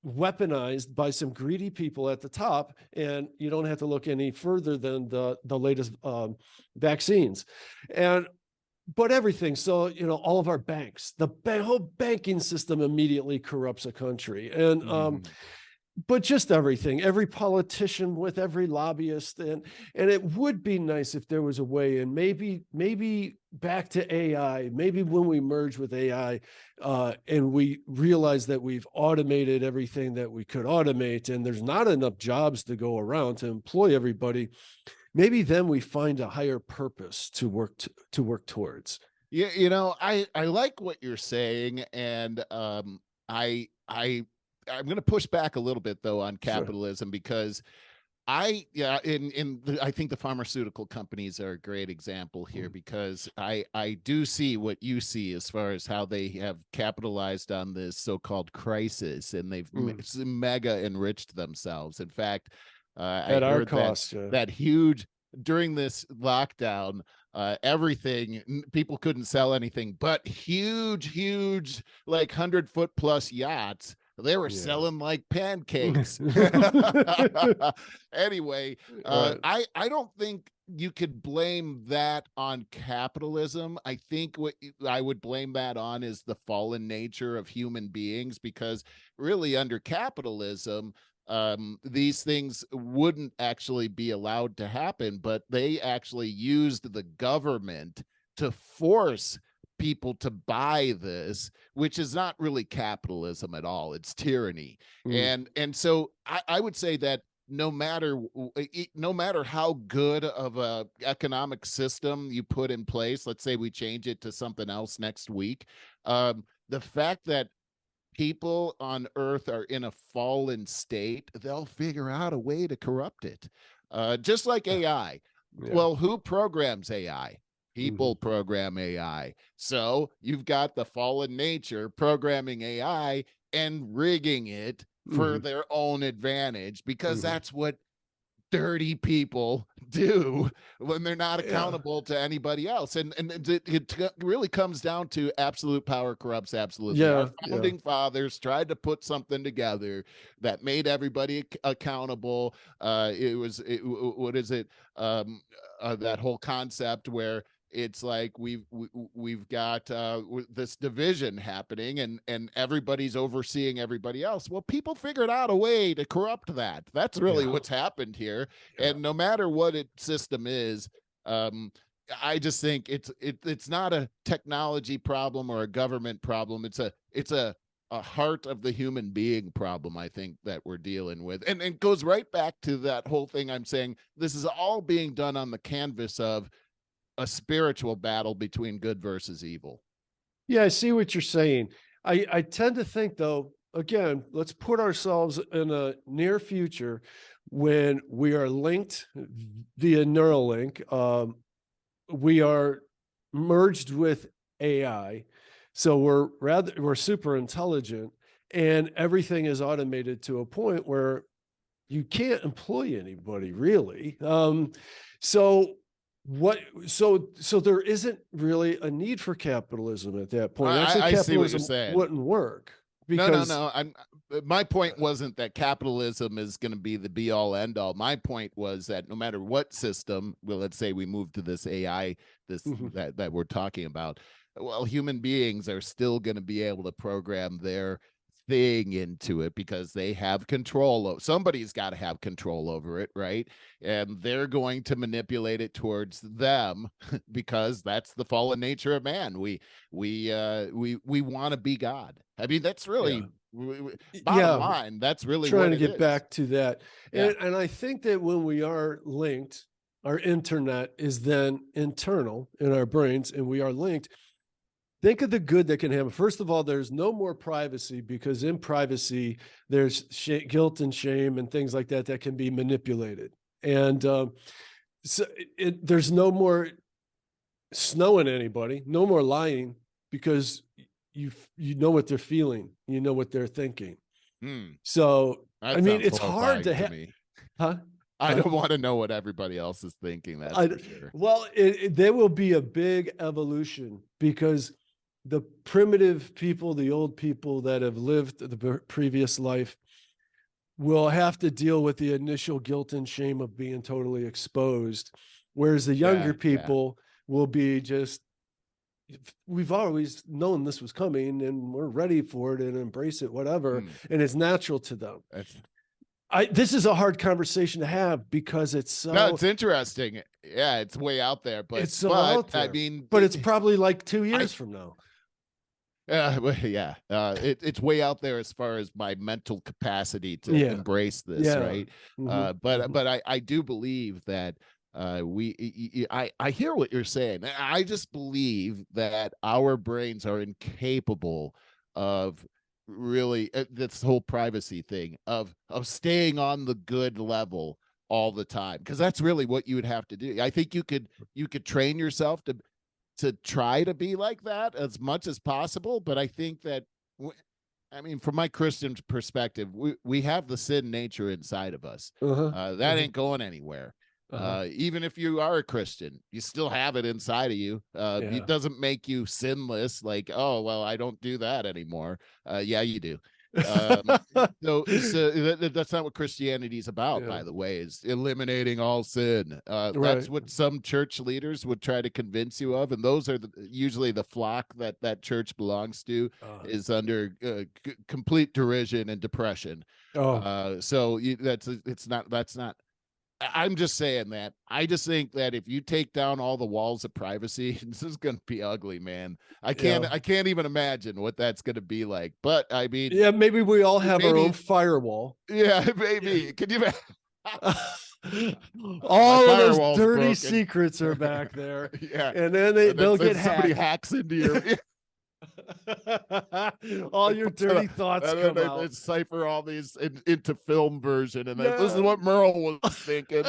weaponized by some greedy people at the top, and you don't have to look any further than the latest vaccines, but everything. So all of our banks, the whole banking system immediately corrupts a country, and but just everything, every politician with every lobbyist. And it would be nice if there was a way, and maybe back to AI, maybe when we merge with AI and we realize that we've automated everything that we could automate and there's not enough jobs to go around to employ everybody, maybe then we find a higher purpose to work towards. Yeah, I like what you're saying, and I'm going to push back a little bit though on capitalism, because I think the pharmaceutical companies are a great example here, because I do see what you see as far as how they have capitalized on this so-called crisis, and they've mega enriched themselves. In fact, at our cost, that huge during this lockdown, everything, people couldn't sell anything but huge like 100-foot plus yachts. They were selling like pancakes. Anyway, I don't think you could blame that on capitalism. I think what I would blame that on is the fallen nature of human beings, because really under capitalism, these things wouldn't actually be allowed to happen, but they actually used the government to force people to buy this, which is not really capitalism at all. It's tyranny. And so I would say that no matter how good of a economic system you put in place, let's say we change it to something else next week, the fact that people on earth are in a fallen state, they'll figure out a way to corrupt it. Just like AI. Well, who programs AI? People program AI. So you've got the fallen nature programming AI and rigging it for their own advantage, because that's what dirty people do when they're not accountable to anybody else. And it really comes down to absolute power corrupts absolutely. Our founding fathers tried to put something together that made everybody accountable. What is it? That whole concept where it's like we've got this division happening, and everybody's overseeing everybody else. Well, people figured out a way to corrupt that. That's really what's happened here. And no matter what system is, I just think it's not a technology problem or a government problem. It's a heart of the human being problem, I think, that we're dealing with. And it goes right back to that whole thing I'm saying. This is all being done on the canvas of a spiritual battle between good versus evil. Yeah, I see what you're saying. I tend to think, though, again, let's put ourselves in a near future when we are linked via Neuralink. We are merged with AI. So we're super intelligent, and everything is automated to a point where you can't employ anybody really. So there isn't really a need for capitalism at that point. Actually, I see what you're capitalism saying. wouldn't work. Because No. My point wasn't that capitalism is going to be the be all end all. My point was that no matter what system, well, let's say we move to this AI, that we're talking about, well, human beings are still going to be able to program their thing into it, because they have control. Somebody's got to have control over it, right? And they're going to manipulate it towards them, because that's the fallen nature of man. We want to be God. I mean, that's really bottom line. That's really trying to get back to that. And I think that when we are linked, our internet is then internal in our brains, and we are linked. Think of the good that can happen. First of all, there's no more privacy, because in privacy, there's guilt and shame and things like that can be manipulated. And there's no more snowing anybody, no more lying, because you know what they're feeling, you know what they're thinking. So I mean, it's hard to have. I don't want to know what everybody else is thinking. That's for sure. Well, there will be a big evolution, because the primitive people, the old people that have lived the previous life, will have to deal with the initial guilt and shame of being totally exposed. Whereas the younger people will be just, we've always known this was coming and we're ready for it and embrace it, whatever. And it's natural to them. This is a hard conversation to have because it's so. No, it's interesting. Yeah, it's way out there, but it's so out there. I mean, but it's probably like 2 years from now. Yeah, it's way out there as far as my mental capacity to embrace this, right? But I do believe that I hear what you're saying. I just believe that our brains are incapable of really this whole privacy thing of staying on the good level all the time, because that's really what you would have to do. I think you could train yourself to try to be like that as much as possible. But I think that, I mean, from my Christian perspective, we have the sin nature inside of us. That ain't going anywhere. Even if you are a Christian, you still have it inside of you. It doesn't make you sinless. Like, oh, well, I don't do that anymore. Yeah, you do. So that's not what Christianity is about, by the way, is eliminating all sin. That's what some church leaders would try to convince you of, and those are usually the flock that church belongs to is under complete derision and depression. So that's not. I'm just saying that. I just think that if you take down all the walls of privacy, this is going to be ugly, man. I can't even imagine what that's going to be like. But I mean, maybe we all have our own firewall. Yeah, maybe. Can you imagine? All of those dirty secrets are back there. And then they'll get hacked. Somebody hacks into your. All your dirty thoughts come out. They cipher all these into film version, and this is what Merle was thinking.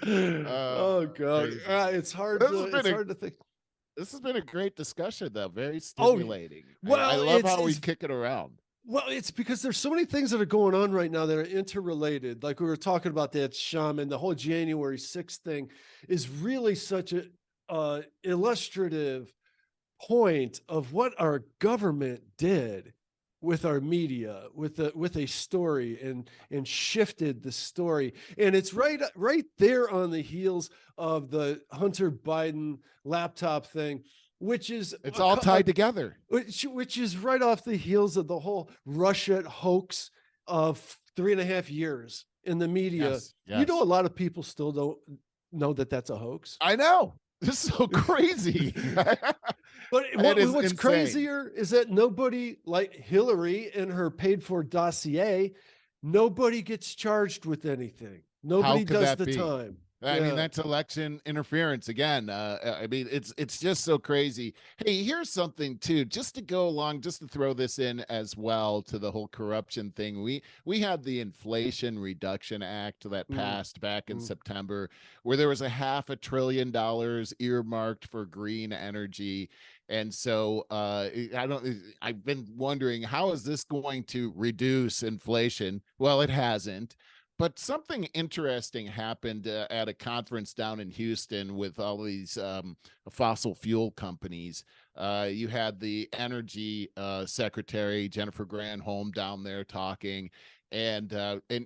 Oh God, it's hard to think. This has been a great discussion, though. Very stimulating. Well, I love how we kick it around. Well, it's because there's so many things that are going on right now that are interrelated. Like we were talking about that shaman, the whole January 6th thing is really such a illustrative point of what our government did with our media, with a story, and shifted the story. And it's right there on the heels of the Hunter Biden laptop thing, which is it's all tied together, which is right off the heels of the whole Russia hoax of 3.5 years in the media. Yes. You know, a lot of people still don't know that that's a hoax. I know. This is so crazy. But what's crazier is that nobody, like Hillary and her paid-for dossier, nobody gets charged with anything. Nobody does the time. I mean, that's election interference again. I mean, it's just so crazy. Hey, here's something too, just to go along, just to throw this in as well to the whole corruption thing. We had the Inflation Reduction Act that passed back in September, where there was $500 billion earmarked for green energy. And so I've been wondering, how is this going to reduce inflation? Well, it hasn't. But something interesting happened at a conference down in Houston with all these fossil fuel companies. You had the energy secretary, Jennifer Granholm, down there talking. And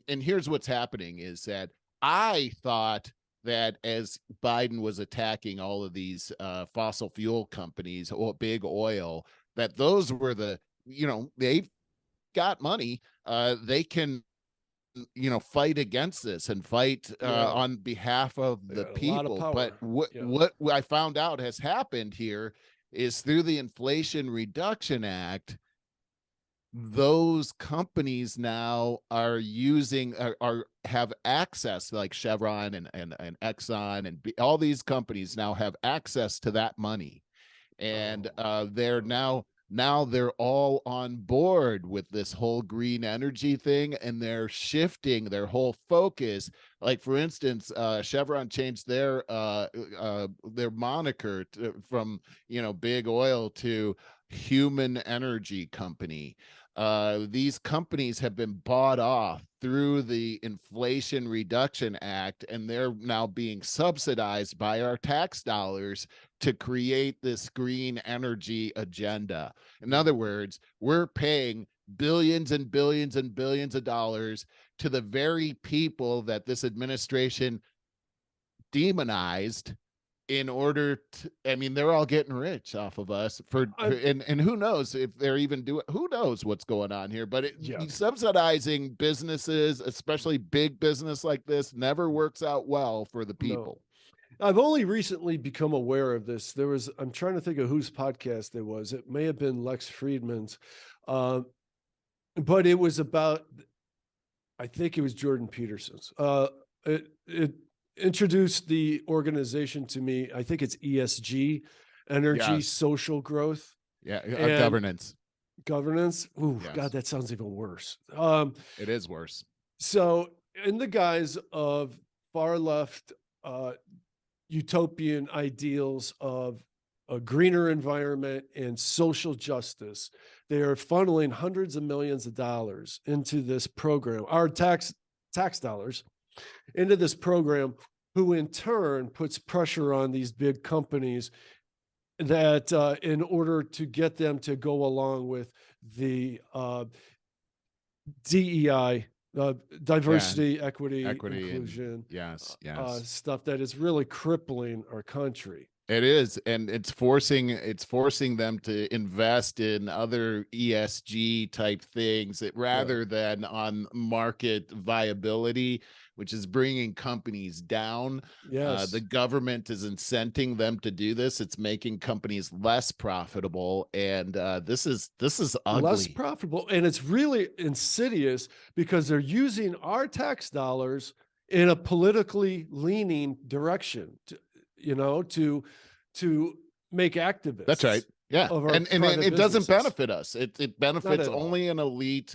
here's what's happening is that I thought that as Biden was attacking all of these fossil fuel companies or big oil, that those were they've got money. They can fight against this and fight on behalf of the people. But what I found out has happened here is through the Inflation Reduction Act, those companies now are have access, like Chevron and Exxon and all these companies now have access to that money. And they're now they're all on board with this whole green energy thing, and they're shifting their whole focus. Like, for instance, Chevron changed their moniker from big oil to human energy company. These companies have been bought off through the Inflation Reduction Act, and they're now being subsidized by our tax dollars to create this green energy agenda. In other words, we're paying billions and billions and billions of dollars to the very people that this administration demonized in order to, I mean, they're all getting rich off of us and who knows if they're even doing, who knows what's going on here, but subsidizing businesses, especially big business like this, never works out well for the people. No. I've only recently become aware of this. I'm trying to think of whose podcast it was. It may have been Lex Friedman's, but it was about, I think it was Jordan Peterson's. It introduced the organization to me. I think it's ESG, energy, social growth. Governance. Ooh, God, that sounds even worse. It is worse. So in the guise of far left utopian ideals of a greener environment and social justice, they are funneling hundreds of millions of dollars into this program, our tax dollars, into this program, who in turn puts pressure on these big companies that in order to get them to go along with the DEI, diversity, equity, inclusion, stuff that is really crippling our country. It is, and it's forcing them to invest in other ESG type things rather than on market viability, which is bringing companies down. The government is incenting them to do this. It's making companies less profitable, and this is ugly. Less profitable, and it's really insidious because they're using our tax dollars in a politically leaning direction. To make activists. That's right. Yeah. And it doesn't benefit us. It benefits only an elite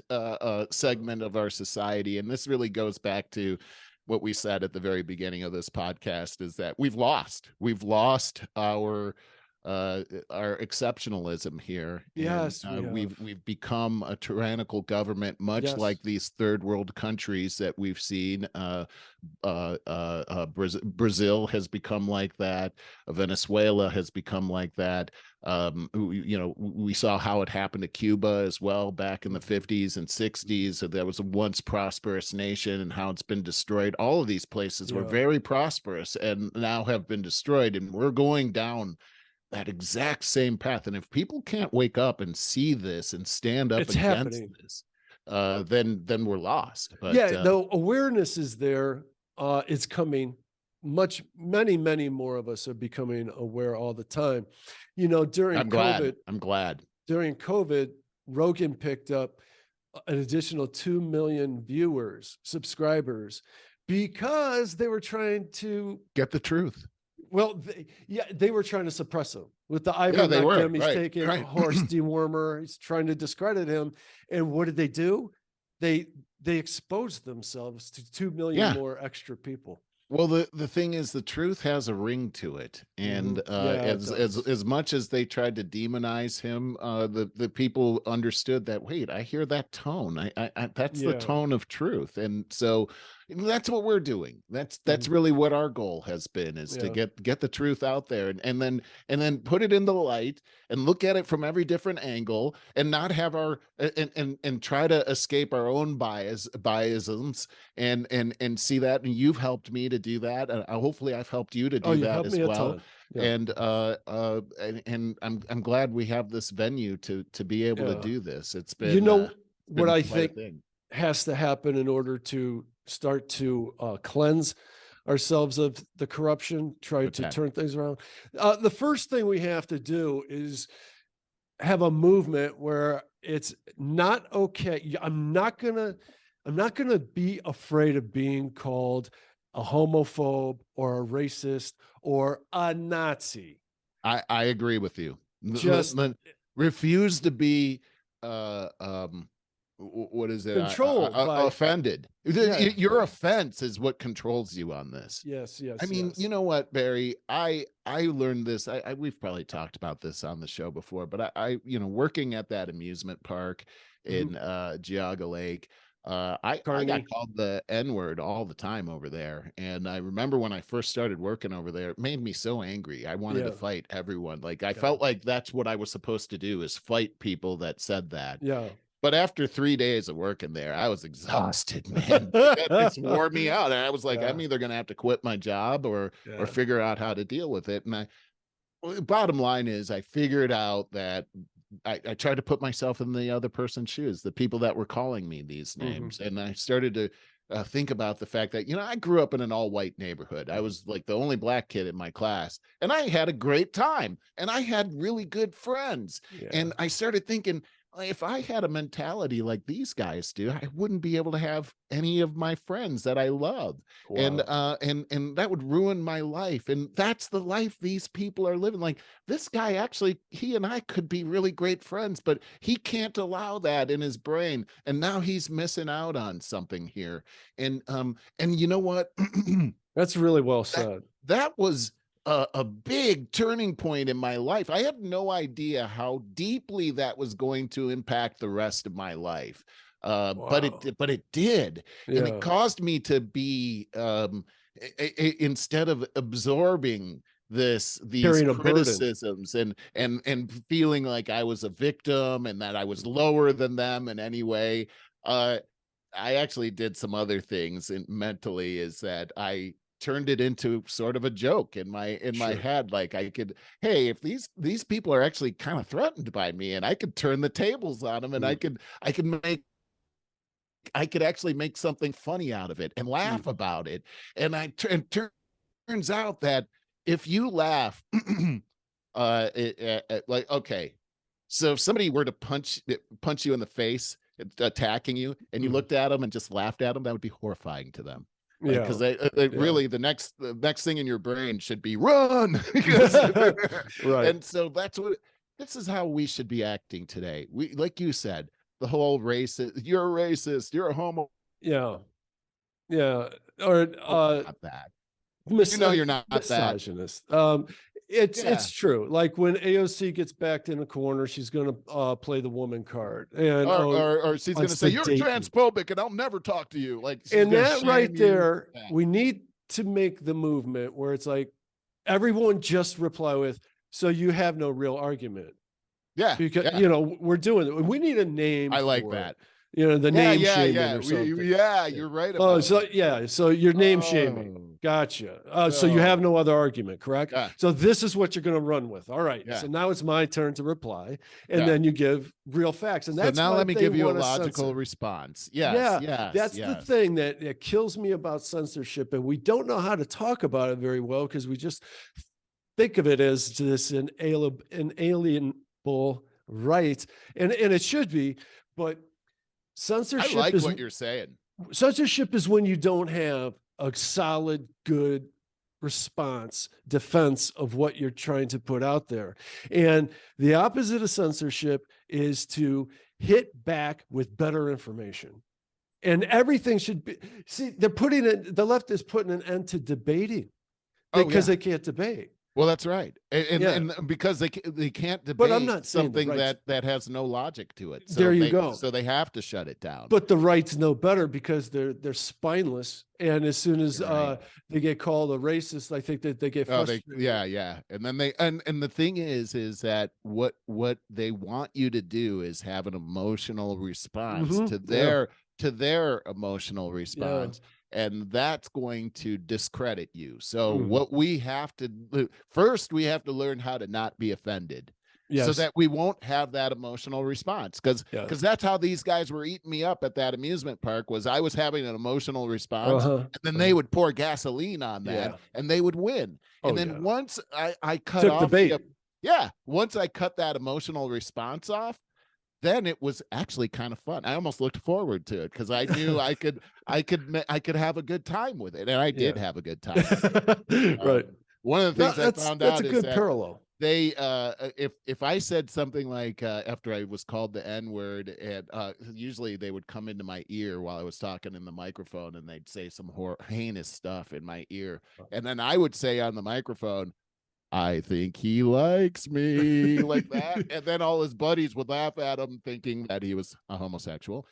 segment of our society. And this really goes back to what we said at the very beginning of this podcast, is that we've lost our exceptionalism here. Yes, we've become a tyrannical government, much like these third world countries that we've seen. Brazil has become like that. Venezuela has become like that. We saw how it happened to Cuba as well back in the 50s and 60s. So that was a once prosperous nation, and how it's been destroyed. All of these places were very prosperous and now have been destroyed, and we're going down that exact same path. And if people can't wake up and see this and stand up against this, then we're lost. But the awareness is there. It's coming. Many more of us are becoming aware all the time. During I'm glad. During COVID, Rogan picked up an additional 2 million subscribers, because they were trying to get the truth. Well, they were trying to suppress him with the ivermectin. He's taking a horse dewormer. He's trying to discredit him. And what did they do? They exposed themselves to 2 million more extra people. Well, the thing is, the truth has a ring to it, and as much as they tried to demonize him, the people understood that. Wait, I hear that tone. That's the tone of truth, and so that's what we're doing. That's really what our goal has been, is to get the truth out there, and then put it in the light and look at it from every different angle, and not have our and try to escape our own biasms and see that. And you've helped me to do that, and hopefully I've helped you to do that as well. And I'm glad we have this venue to be able to do this. It's been what I think has to happen in order to start to cleanse ourselves of the corruption, try to turn things around. The first thing we have to do is have a movement where it's not okay. I'm not gonna be afraid of being called a homophobe or a racist or a Nazi. I agree with you. Just refuse to be what is it? Controlled offended. Your offense is what controls you on this. Yes. I mean, you know what, Barry? I learned this. We've probably talked about this on the show before, but I working at that amusement park in Geauga Lake, I got called the N-word all the time over there. And I remember when I first started working over there, it made me so angry. I wanted to fight everyone. Like I felt like that's what I was supposed to do, is fight people that said that. Yeah. But after 3 days of working there, I was exhausted, man. It wore me out. And I was like, I'm either going to have to quit my job or figure out how to deal with it. And bottom line is, I figured out that I tried to put myself in the other person's shoes, the people that were calling me these names. And I started to think about the fact that, I grew up in an all-white neighborhood. I was like the only black kid in my class, and I had a great time, and I had really good friends. And I started thinking, if I had a mentality like these guys do, I wouldn't be able to have any of my friends that I love. Wow. And that would ruin my life. And that's the life these people are living. Like, this guy, actually, he and I could be really great friends, but he can't allow that in his brain. And now he's missing out on something here. And you know what? That's really well said. That was a big turning point in my life. I had no idea how deeply that was going to impact the rest of my life. Wow. But it did. Yeah. And it caused me to be, instead of absorbing these criticisms and feeling like I was a victim and that I was lower than them in any way, I actually did some other things mentally, is that I turned it into sort of a joke in my head. Like, I could, hey, if these people are actually kind of threatened by me, and I could turn the tables on them, and I could actually make something funny out of it and laugh about it. And turns out that if you laugh, like, okay, so if somebody were to punch you in the face, attacking you, and you looked at them and just laughed at them, that would be horrifying to them. Because really, the next thing in your brain should be run. Right. And so this is how we should be acting today. We, like you said, the whole racist, you're a racist, you're a homo. Yeah. Or not that. You're not misogynist. It's true. Like, when AOC gets backed in a corner, she's going to play the woman card, and or she's going to say, you're transphobic and I'll never talk to you. Like, and that right there, we need to make the movement where it's like, everyone just reply with, so you have no real argument. Yeah. Because, we're doing it. We need a name. I like that. The name shaming or something. You're right about so you're name shaming. Gotcha. So you have no other argument, correct? Yeah. So this is what you're going to run with. All right. Yeah. So now it's my turn to reply, and then you give real facts. And that's, so now let me give you a logical response. Yes. That's the thing that kills me about censorship, and we don't know how to talk about it very well, because we just think of it as this inalienable right, and it should be, but censorship, I like what you're saying. Censorship is when you don't have a solid, good response, defense of what you're trying to put out there. And the opposite of censorship is to hit back with better information. And everything should be, the left is putting an end to debating because they can't debate. Well, that's right, and because they can't debate, but I'm not something that has no logic to it. So there you go. So they have to shut it down. But the rights know better, because they're spineless, and as soon as they get called a racist, I think that they get frustrated. And then they and the thing is that what they want you to do is have an emotional response to their emotional response. Yeah. And that's going to discredit you. So what we have to first, we have to learn how to not be offended, so that we won't have that emotional response. Because that's how these guys were eating me up at that amusement park, was I was having an emotional response, and then they would pour gasoline on that, and they would win. And then once I cut off once I cut that emotional response off, then it was actually kind of fun. I almost looked forward to it, because I knew I could have a good time with it, and I did have a good time. Right. One of the things I found out is that parallel. They, if I said something like, after I was called the N-word, and usually they would come into my ear while I was talking in the microphone, and they'd say some heinous stuff in my ear, and then I would say on the microphone, I think he likes me, like that. And then all his buddies would laugh at him, thinking that he was a homosexual.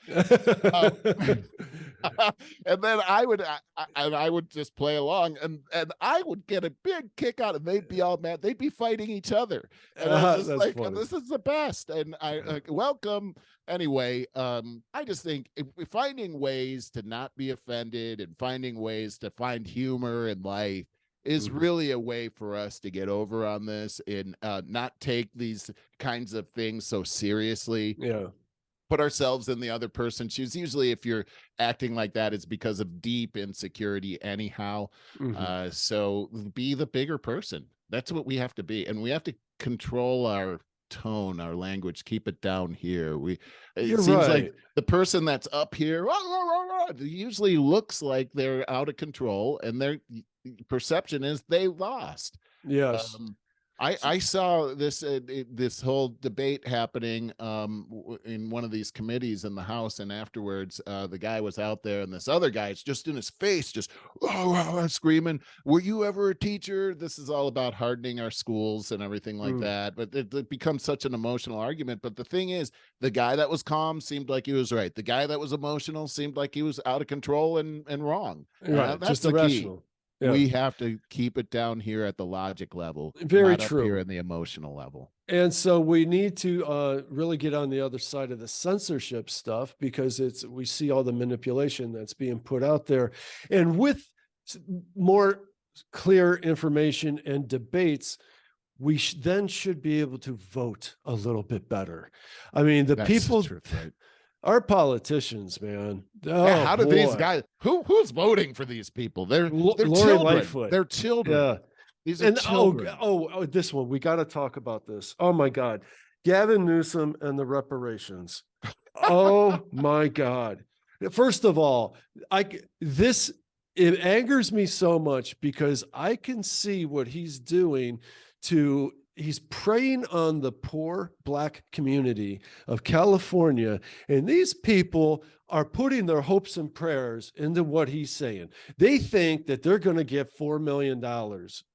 And then I would just play along, and I would get a big kick out, and they'd be all mad. They'd be fighting each other, and I was just like, funny. This is the best. And I welcome anyway. I just think finding ways to not be offended and finding ways to find humor in life is really a way for us to get over on this and not take these kinds of things so seriously. Yeah. Put ourselves in the other person's shoes. Usually if you're acting like that, it's because of deep insecurity anyhow. So be the bigger person. That's what we have to be. And we have to control our tone, our language, keep it down here. It seems like the person that's up here usually looks like they're out of control, and their perception is they lost. Yes. I saw this this whole debate happening in one of these committees in the House, and afterwards the guy was out there, and this other guy is just in his face, just screaming, "Were you ever a teacher?" This is all about hardening our schools and everything like that. But it becomes such an emotional argument. But the thing is, the guy that was calm seemed like he was right. The guy that was emotional seemed like he was out of control and wrong. Right, that's just the irrational. Key. Yeah. We have to keep it down here at the logic level. Very not true. Up here in the emotional level. And so we need to really get on the other side of the censorship stuff, because we see all the manipulation that's being put out there. And with more clear information and debates, we then should be able to vote a little bit better. I mean, that's people... the truth, right? Our politicians, man. How do these guys? Who's voting for these people? They're children. Lightfoot. They're children. Yeah, these are children. Oh, this one, we got to talk about this. Oh my God, Gavin Newsom and the reparations. Oh my God. First of all, it angers me so much because I can see what he's doing to. He's preying on the poor Black community of California, and these people are putting their hopes and prayers into what he's saying. They think that they're going to get $4 million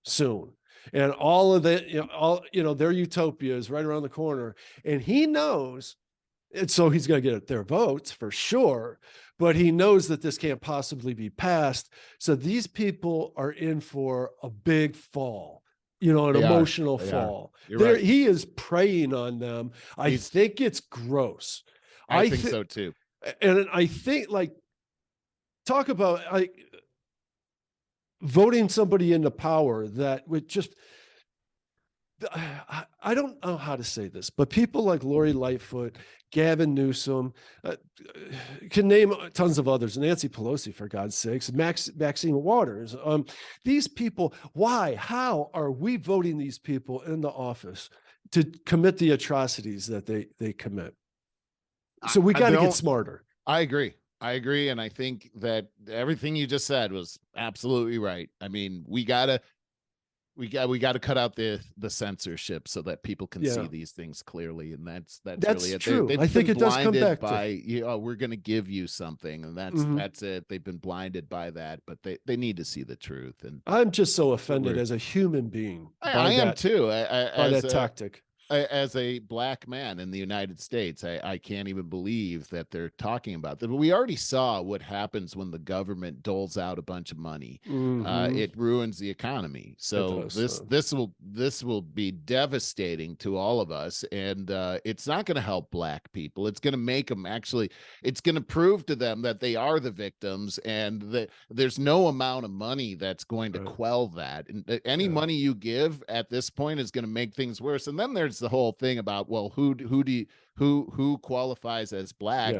soon, and all of that, their utopia is right around the corner, and he knows, and so he's going to get their votes for sure. But he knows that this can't possibly be passed, so these people are in for a big fall. An emotional fall. Right. He is preying on them. I think it's gross. I think so too. And I think, talk about voting somebody into power that would just, I don't know how to say this, but people like Lori Lightfoot, Gavin Newsom, can name tons of others, Nancy Pelosi, for God's sakes, Maxine Waters. These people, why, how are we voting these people in the office to commit the atrocities that they commit? So we got to get smarter. I agree. And I think that everything you just said was absolutely right. I mean, we got to cut out the censorship so that people can see these things clearly, and that's really it. True. I think it does come back by we're going to give you something, and that's it. They've been blinded by that, but they need to see the truth. And I'm just so offended as a human being. I am too. By that tactic. As a Black man in the United States, I can't even believe that they're talking about that. But we already saw what happens when the government doles out a bunch of money. It ruins the economy. So this will be devastating to all of us, and it's not going to help Black people. It's going to make them it's going to prove to them that they are the victims, and that there's no amount of money that's going to quell that. And any money you give at this point is going to make things worse. And then there's the whole thing about, well, who qualifies as Black?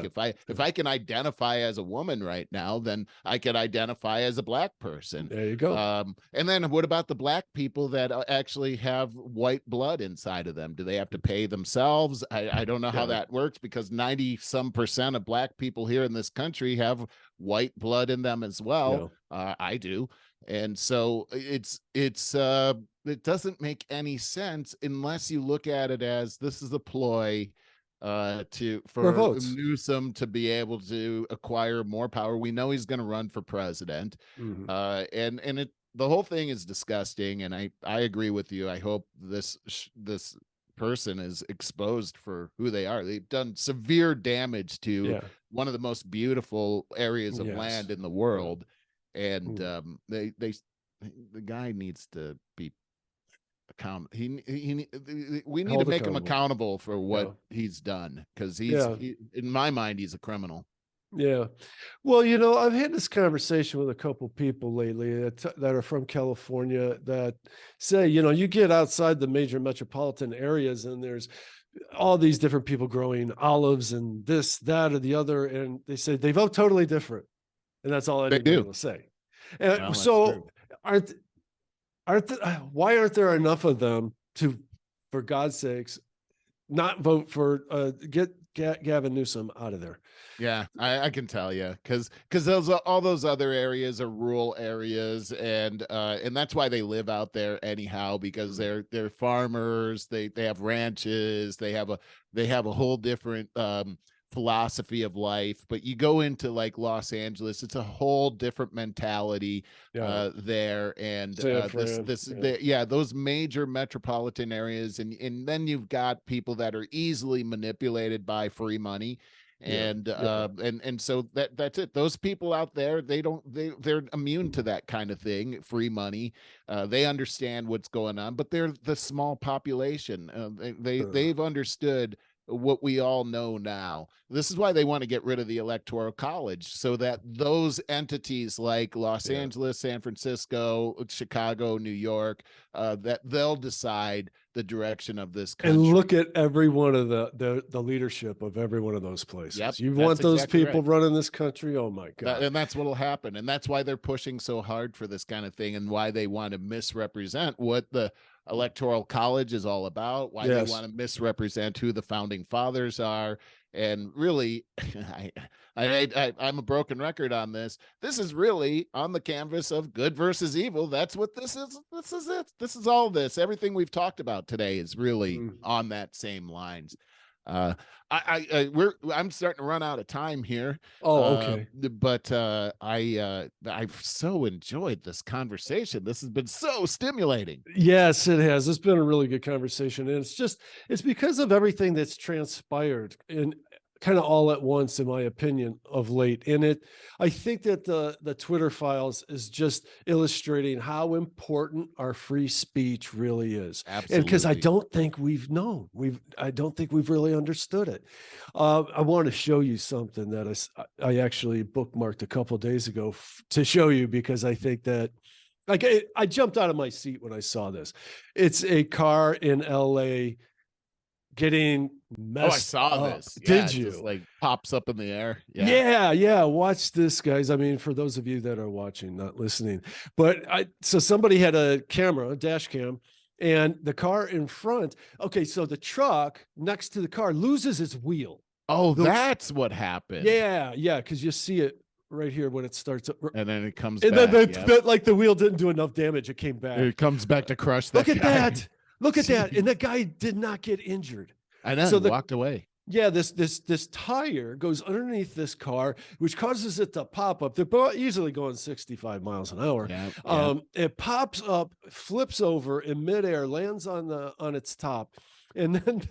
If I can identify as a woman right now, then I can identify as a Black person. There you go. And then what about the Black people that actually have white blood inside of them? Do they have to pay themselves? I don't know how that works, because 90% of Black people here in this country have white blood in them as well. I do. And so it doesn't make any sense unless you look at it as this is a ploy for Newsom to be able to acquire more power. We know he's going to run for president, and the whole thing is disgusting. And I agree with you. I hope this person is exposed for who they are. They've done severe damage to one of the most beautiful areas of land in the world. And the guy needs to be we need to make him accountable for what he's done, because in my mind, he's a criminal. Yeah. Well, you know, I've had this conversation with a couple people lately that are from California that say, you know, you get outside the major metropolitan areas and there's all these different people growing olives and this, that, or the other. And they say they vote totally different. And that's all anybody will say. And well, so why aren't there enough of them to, for God's sakes, not vote for, get Gavin Newsom out of there? Yeah, I can tell you, because all those other areas are rural areas, and that's why they live out there anyhow, because they're farmers, they have ranches, they have a whole different philosophy of life. But you go into like Los Angeles, it's a whole different mentality there, and those major metropolitan areas, and then you've got people that are easily manipulated by free money. And so that's it. Those people out there, they're immune to that kind of thing, free money. They understand what's going on, but they're the small population. They've understood what we all know now. This is why they want to get rid of the Electoral College, so that those entities like Los Angeles, San Francisco, Chicago, New York, that they'll decide the direction of this country. And look at every one of the leadership of every one of those places. Yep, you want those people running this country? Oh my God. And that's what will happen. And that's why they're pushing so hard for this kind of thing, and why they want to misrepresent what the Electoral College is all about, why they want to misrepresent who the founding fathers are. And really, I'm a broken record on this. This is really on the canvas of good versus evil. That's what this is. This is it. This is all this. Everything we've talked about today is really on that same lines. I'm starting to run out of time here. Oh, okay. But I've so enjoyed this conversation. This has been so stimulating. Yes, it has. It's been a really good conversation, and it's because of everything that's transpired and kind of all at once, in my opinion, of late. And I think that the Twitter files is just illustrating how important our free speech really is. Absolutely. And because I don't think we've known, I don't think we've really understood it. I want to show you something that I actually bookmarked a couple of days ago to show you, because I think that, like, I jumped out of my seat when I saw this. It's a car in LA getting messed up. I saw this. Did you? Just like pops up in the air. Yeah. Watch this, guys. I mean, for those of you that are watching, not listening, but so somebody had a dash cam, and the car in front. Okay, so the truck next to the car loses its wheel. Oh, that's what happened. Yeah, because you see it right here when it starts up, and then it comes and back. Then like the wheel didn't do enough damage. It came back. It comes back to crush that. Look at that. And that guy did not get injured. I know. So he walked away. Yeah, this tire goes underneath this car, which causes it to pop up. They're easily going 65 miles an hour. It pops up, flips over in midair, lands on its top, and then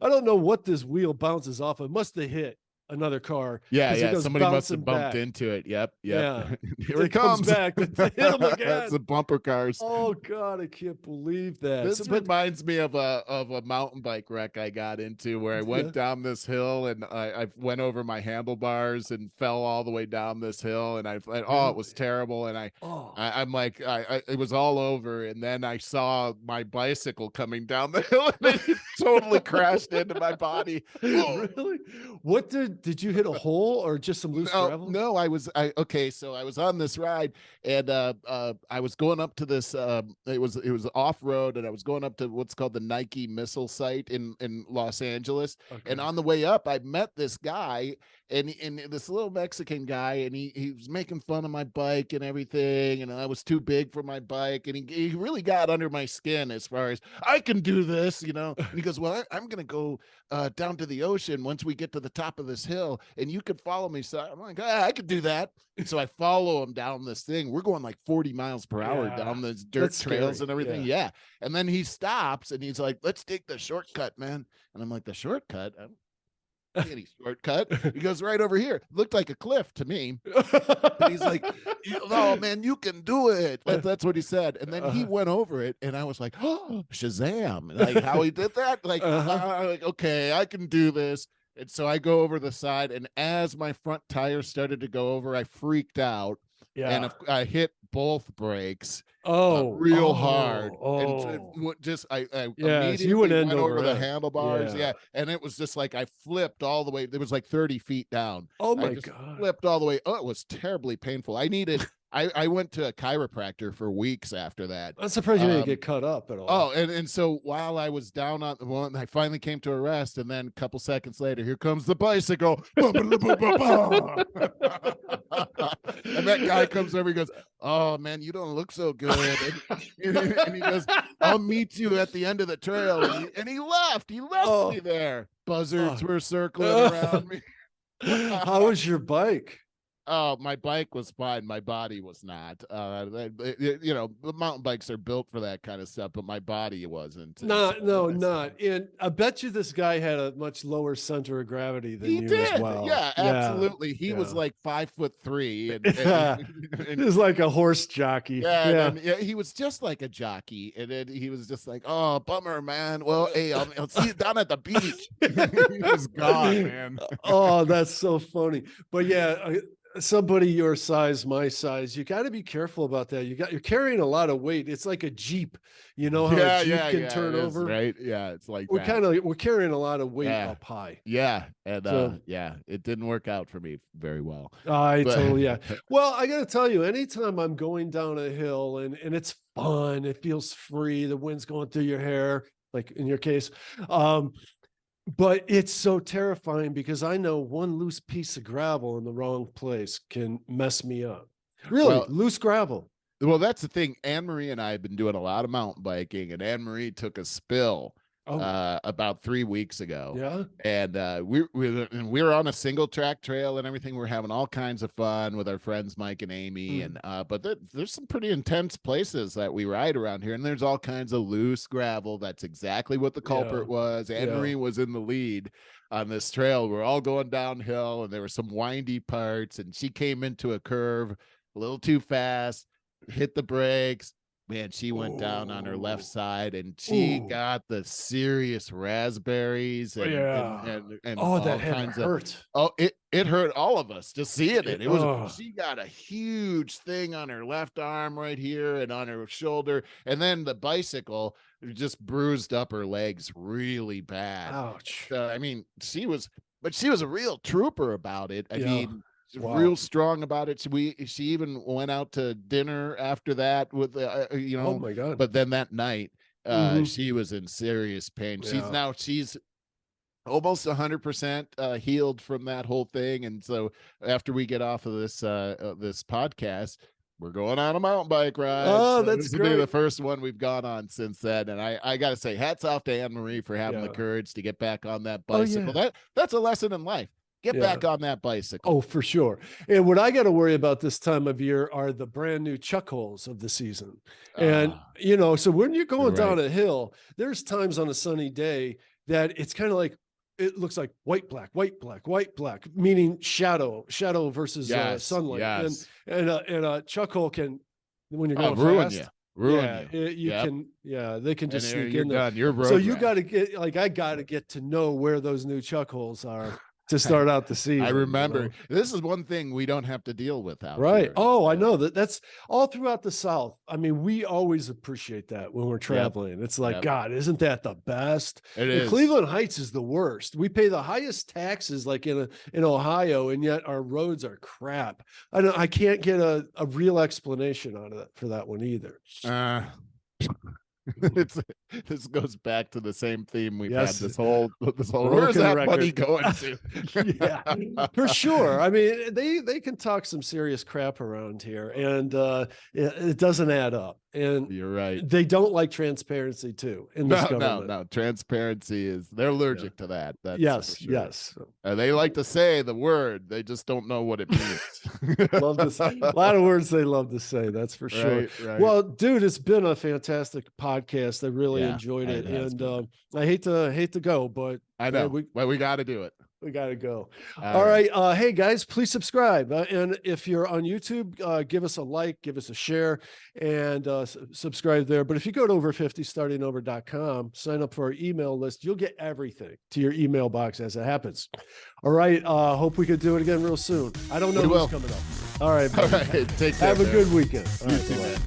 I don't know what this wheel bounces off. It must have hit another car. Somebody must have bumped into it. Yep. Yeah. Here it comes back. That's the bumper cars. Oh God, I can't believe that. This reminds me of a mountain bike wreck I got into, where I went down this hill, and I went over my handlebars and fell all the way down this hill, and it was terrible. And I'm like, it was all over, and then I saw my bicycle coming down the hill, and it totally crashed into my body. Really? What did you hit a hole or just some loose gravel? No, so I was on this ride, and I was going up to this it was off-road, and I was going up to what's called the Nike missile site in Los Angeles. And on the way up, I met this guy, and this little Mexican guy, and he was making fun of my bike and everything, and I was too big for my bike, and he really got under my skin as far as I can do this, and he goes, well, I'm gonna go down to the ocean once we get to the top of this hill, and you could follow me. So I'm like, I could do that. And so I follow him down this thing. We're going like 40 miles per hour down these dirt trails and everything. Yeah. And then he stops and he's like, let's take the shortcut, man. And I'm like, the shortcut? I don't see any shortcut. He goes, right over here. Looked like a cliff to me. And he's like, oh man, you can do it. That's what he said. And then he went over it, and I was like, oh, Shazam. Like how he did that. Like, like, okay, I can do this. And so I go over the side, and as my front tire started to go over, I freaked out. And I hit both brakes real hard. And just I immediately went over the handlebars. Yeah. And it was just like I flipped all the way. It was like 30 feet down. Oh my God. Flipped all the way. Oh, it was terribly painful. I went to a chiropractor for weeks after that. I'm surprised you didn't get cut up at all. Oh, and so while I was down on the one, I finally came to a rest, and then a couple seconds later, here comes the bicycle. And that guy comes over, he goes, oh man, you don't look so good. And he goes, I'll meet you at the end of the trail. And he left. He left me there. Buzzards were circling around me. How was your bike? Oh, my bike was fine. My body was not. Mountain bikes are built for that kind of stuff, but my body wasn't. Not. And I bet you this guy had a much lower center of gravity than you did. As well. Yeah, absolutely. He was like 5'3", and he was like a horse jockey. Yeah. He was just like a jockey, and then he was just like, "Oh, bummer, man. Well, hey, I'll see you down at the beach." He was gone, man. Oh, that's so funny. But yeah. Somebody your size, my size, you got to be careful about that. You're carrying a lot of weight. It's like a Jeep, how a Jeep can turn over, right? Yeah, it's like we're carrying a lot of weight up high. Yeah, and it didn't work out for me very well. Totally. Well, I got to tell you, anytime I'm going down a hill and it's fun, it feels free. The wind's going through your hair, like in your case. But it's so terrifying because I know one loose piece of gravel in the wrong place can mess me up. Really, loose gravel. Well, that's the thing. Annemarie and I have been doing a lot of mountain biking, and Annemarie took a spill about 3 weeks ago. Yeah. And we were on a single track trail and everything. We're having all kinds of fun with our friends Mike and Amy. And but there's some pretty intense places that we ride around here, and there's all kinds of loose gravel. That's exactly what the culprit was. Annemarie was in the lead on this trail. We're all going downhill, and there were some windy parts, and she came into a curve a little too fast, hit the brakes. Man, she went down on her left side, and she got the serious raspberries and that had hurt. It hurt all of us just seeing it. It was she got a huge thing on her left arm right here and on her shoulder, and then the bicycle just bruised up her legs really bad. Ouch. I mean, she was a real trooper about it. I mean, real strong about it. She even went out to dinner after that with oh my God. But then that night she was in serious pain. She's almost 100% healed from that whole thing, and so after we get off of this podcast, we're going on a mountain bike ride. That's great. The first one we've gone on since then, and I gotta say, hats off to Annemarie for having the courage to get back on that bicycle. That's a lesson in life. Get back on that bicycle. Oh, for sure. And what I got to worry about this time of year are the brand new chuck holes of the season. And, so when you're going down a hill, there's times on a sunny day that it's kind of like, it looks like white, black, meaning shadow versus sunlight. Yes. And a chuck hole can, when you're going fast, ruin you. They can just sneak in there. You're so you got to get, I got to get to know where those new chuck holes are to start out the season. I remember this is one thing we don't have to deal with out here. I know that's all throughout the South. I mean, we always appreciate that when we're traveling. It's like, God, isn't that the best? It is. Cleveland Heights is the worst. We pay the highest taxes like in Ohio, and yet our roads are crap. I can't get a real explanation out of that for that one either. This goes back to the same theme we've Yes. had this whole Broken where's that record. money going to? Yeah, for sure. I mean, they can talk some serious crap around here, and it doesn't add up. And You're right. they don't like transparency too in this government. No. Transparency they're allergic to that. That's yes, for sure. yes. They like to say the word, they just don't know what it means. Love this. A lot of words they love to say. That's for sure. Right. Well, dude, it's been a fantastic podcast. I really enjoyed it, and I hate to go, but I know. We got to do it. We got to go. All right. Hey, guys, please subscribe. And if you're on YouTube, give us a like, give us a share, and subscribe there. But if you go to over50startingover.com, sign up for our email list, you'll get everything to your email box as it happens. All right. Hope we could do it again real soon. I don't know who's coming up. All right. All right. Take care. Have a good weekend. All right. Too, man.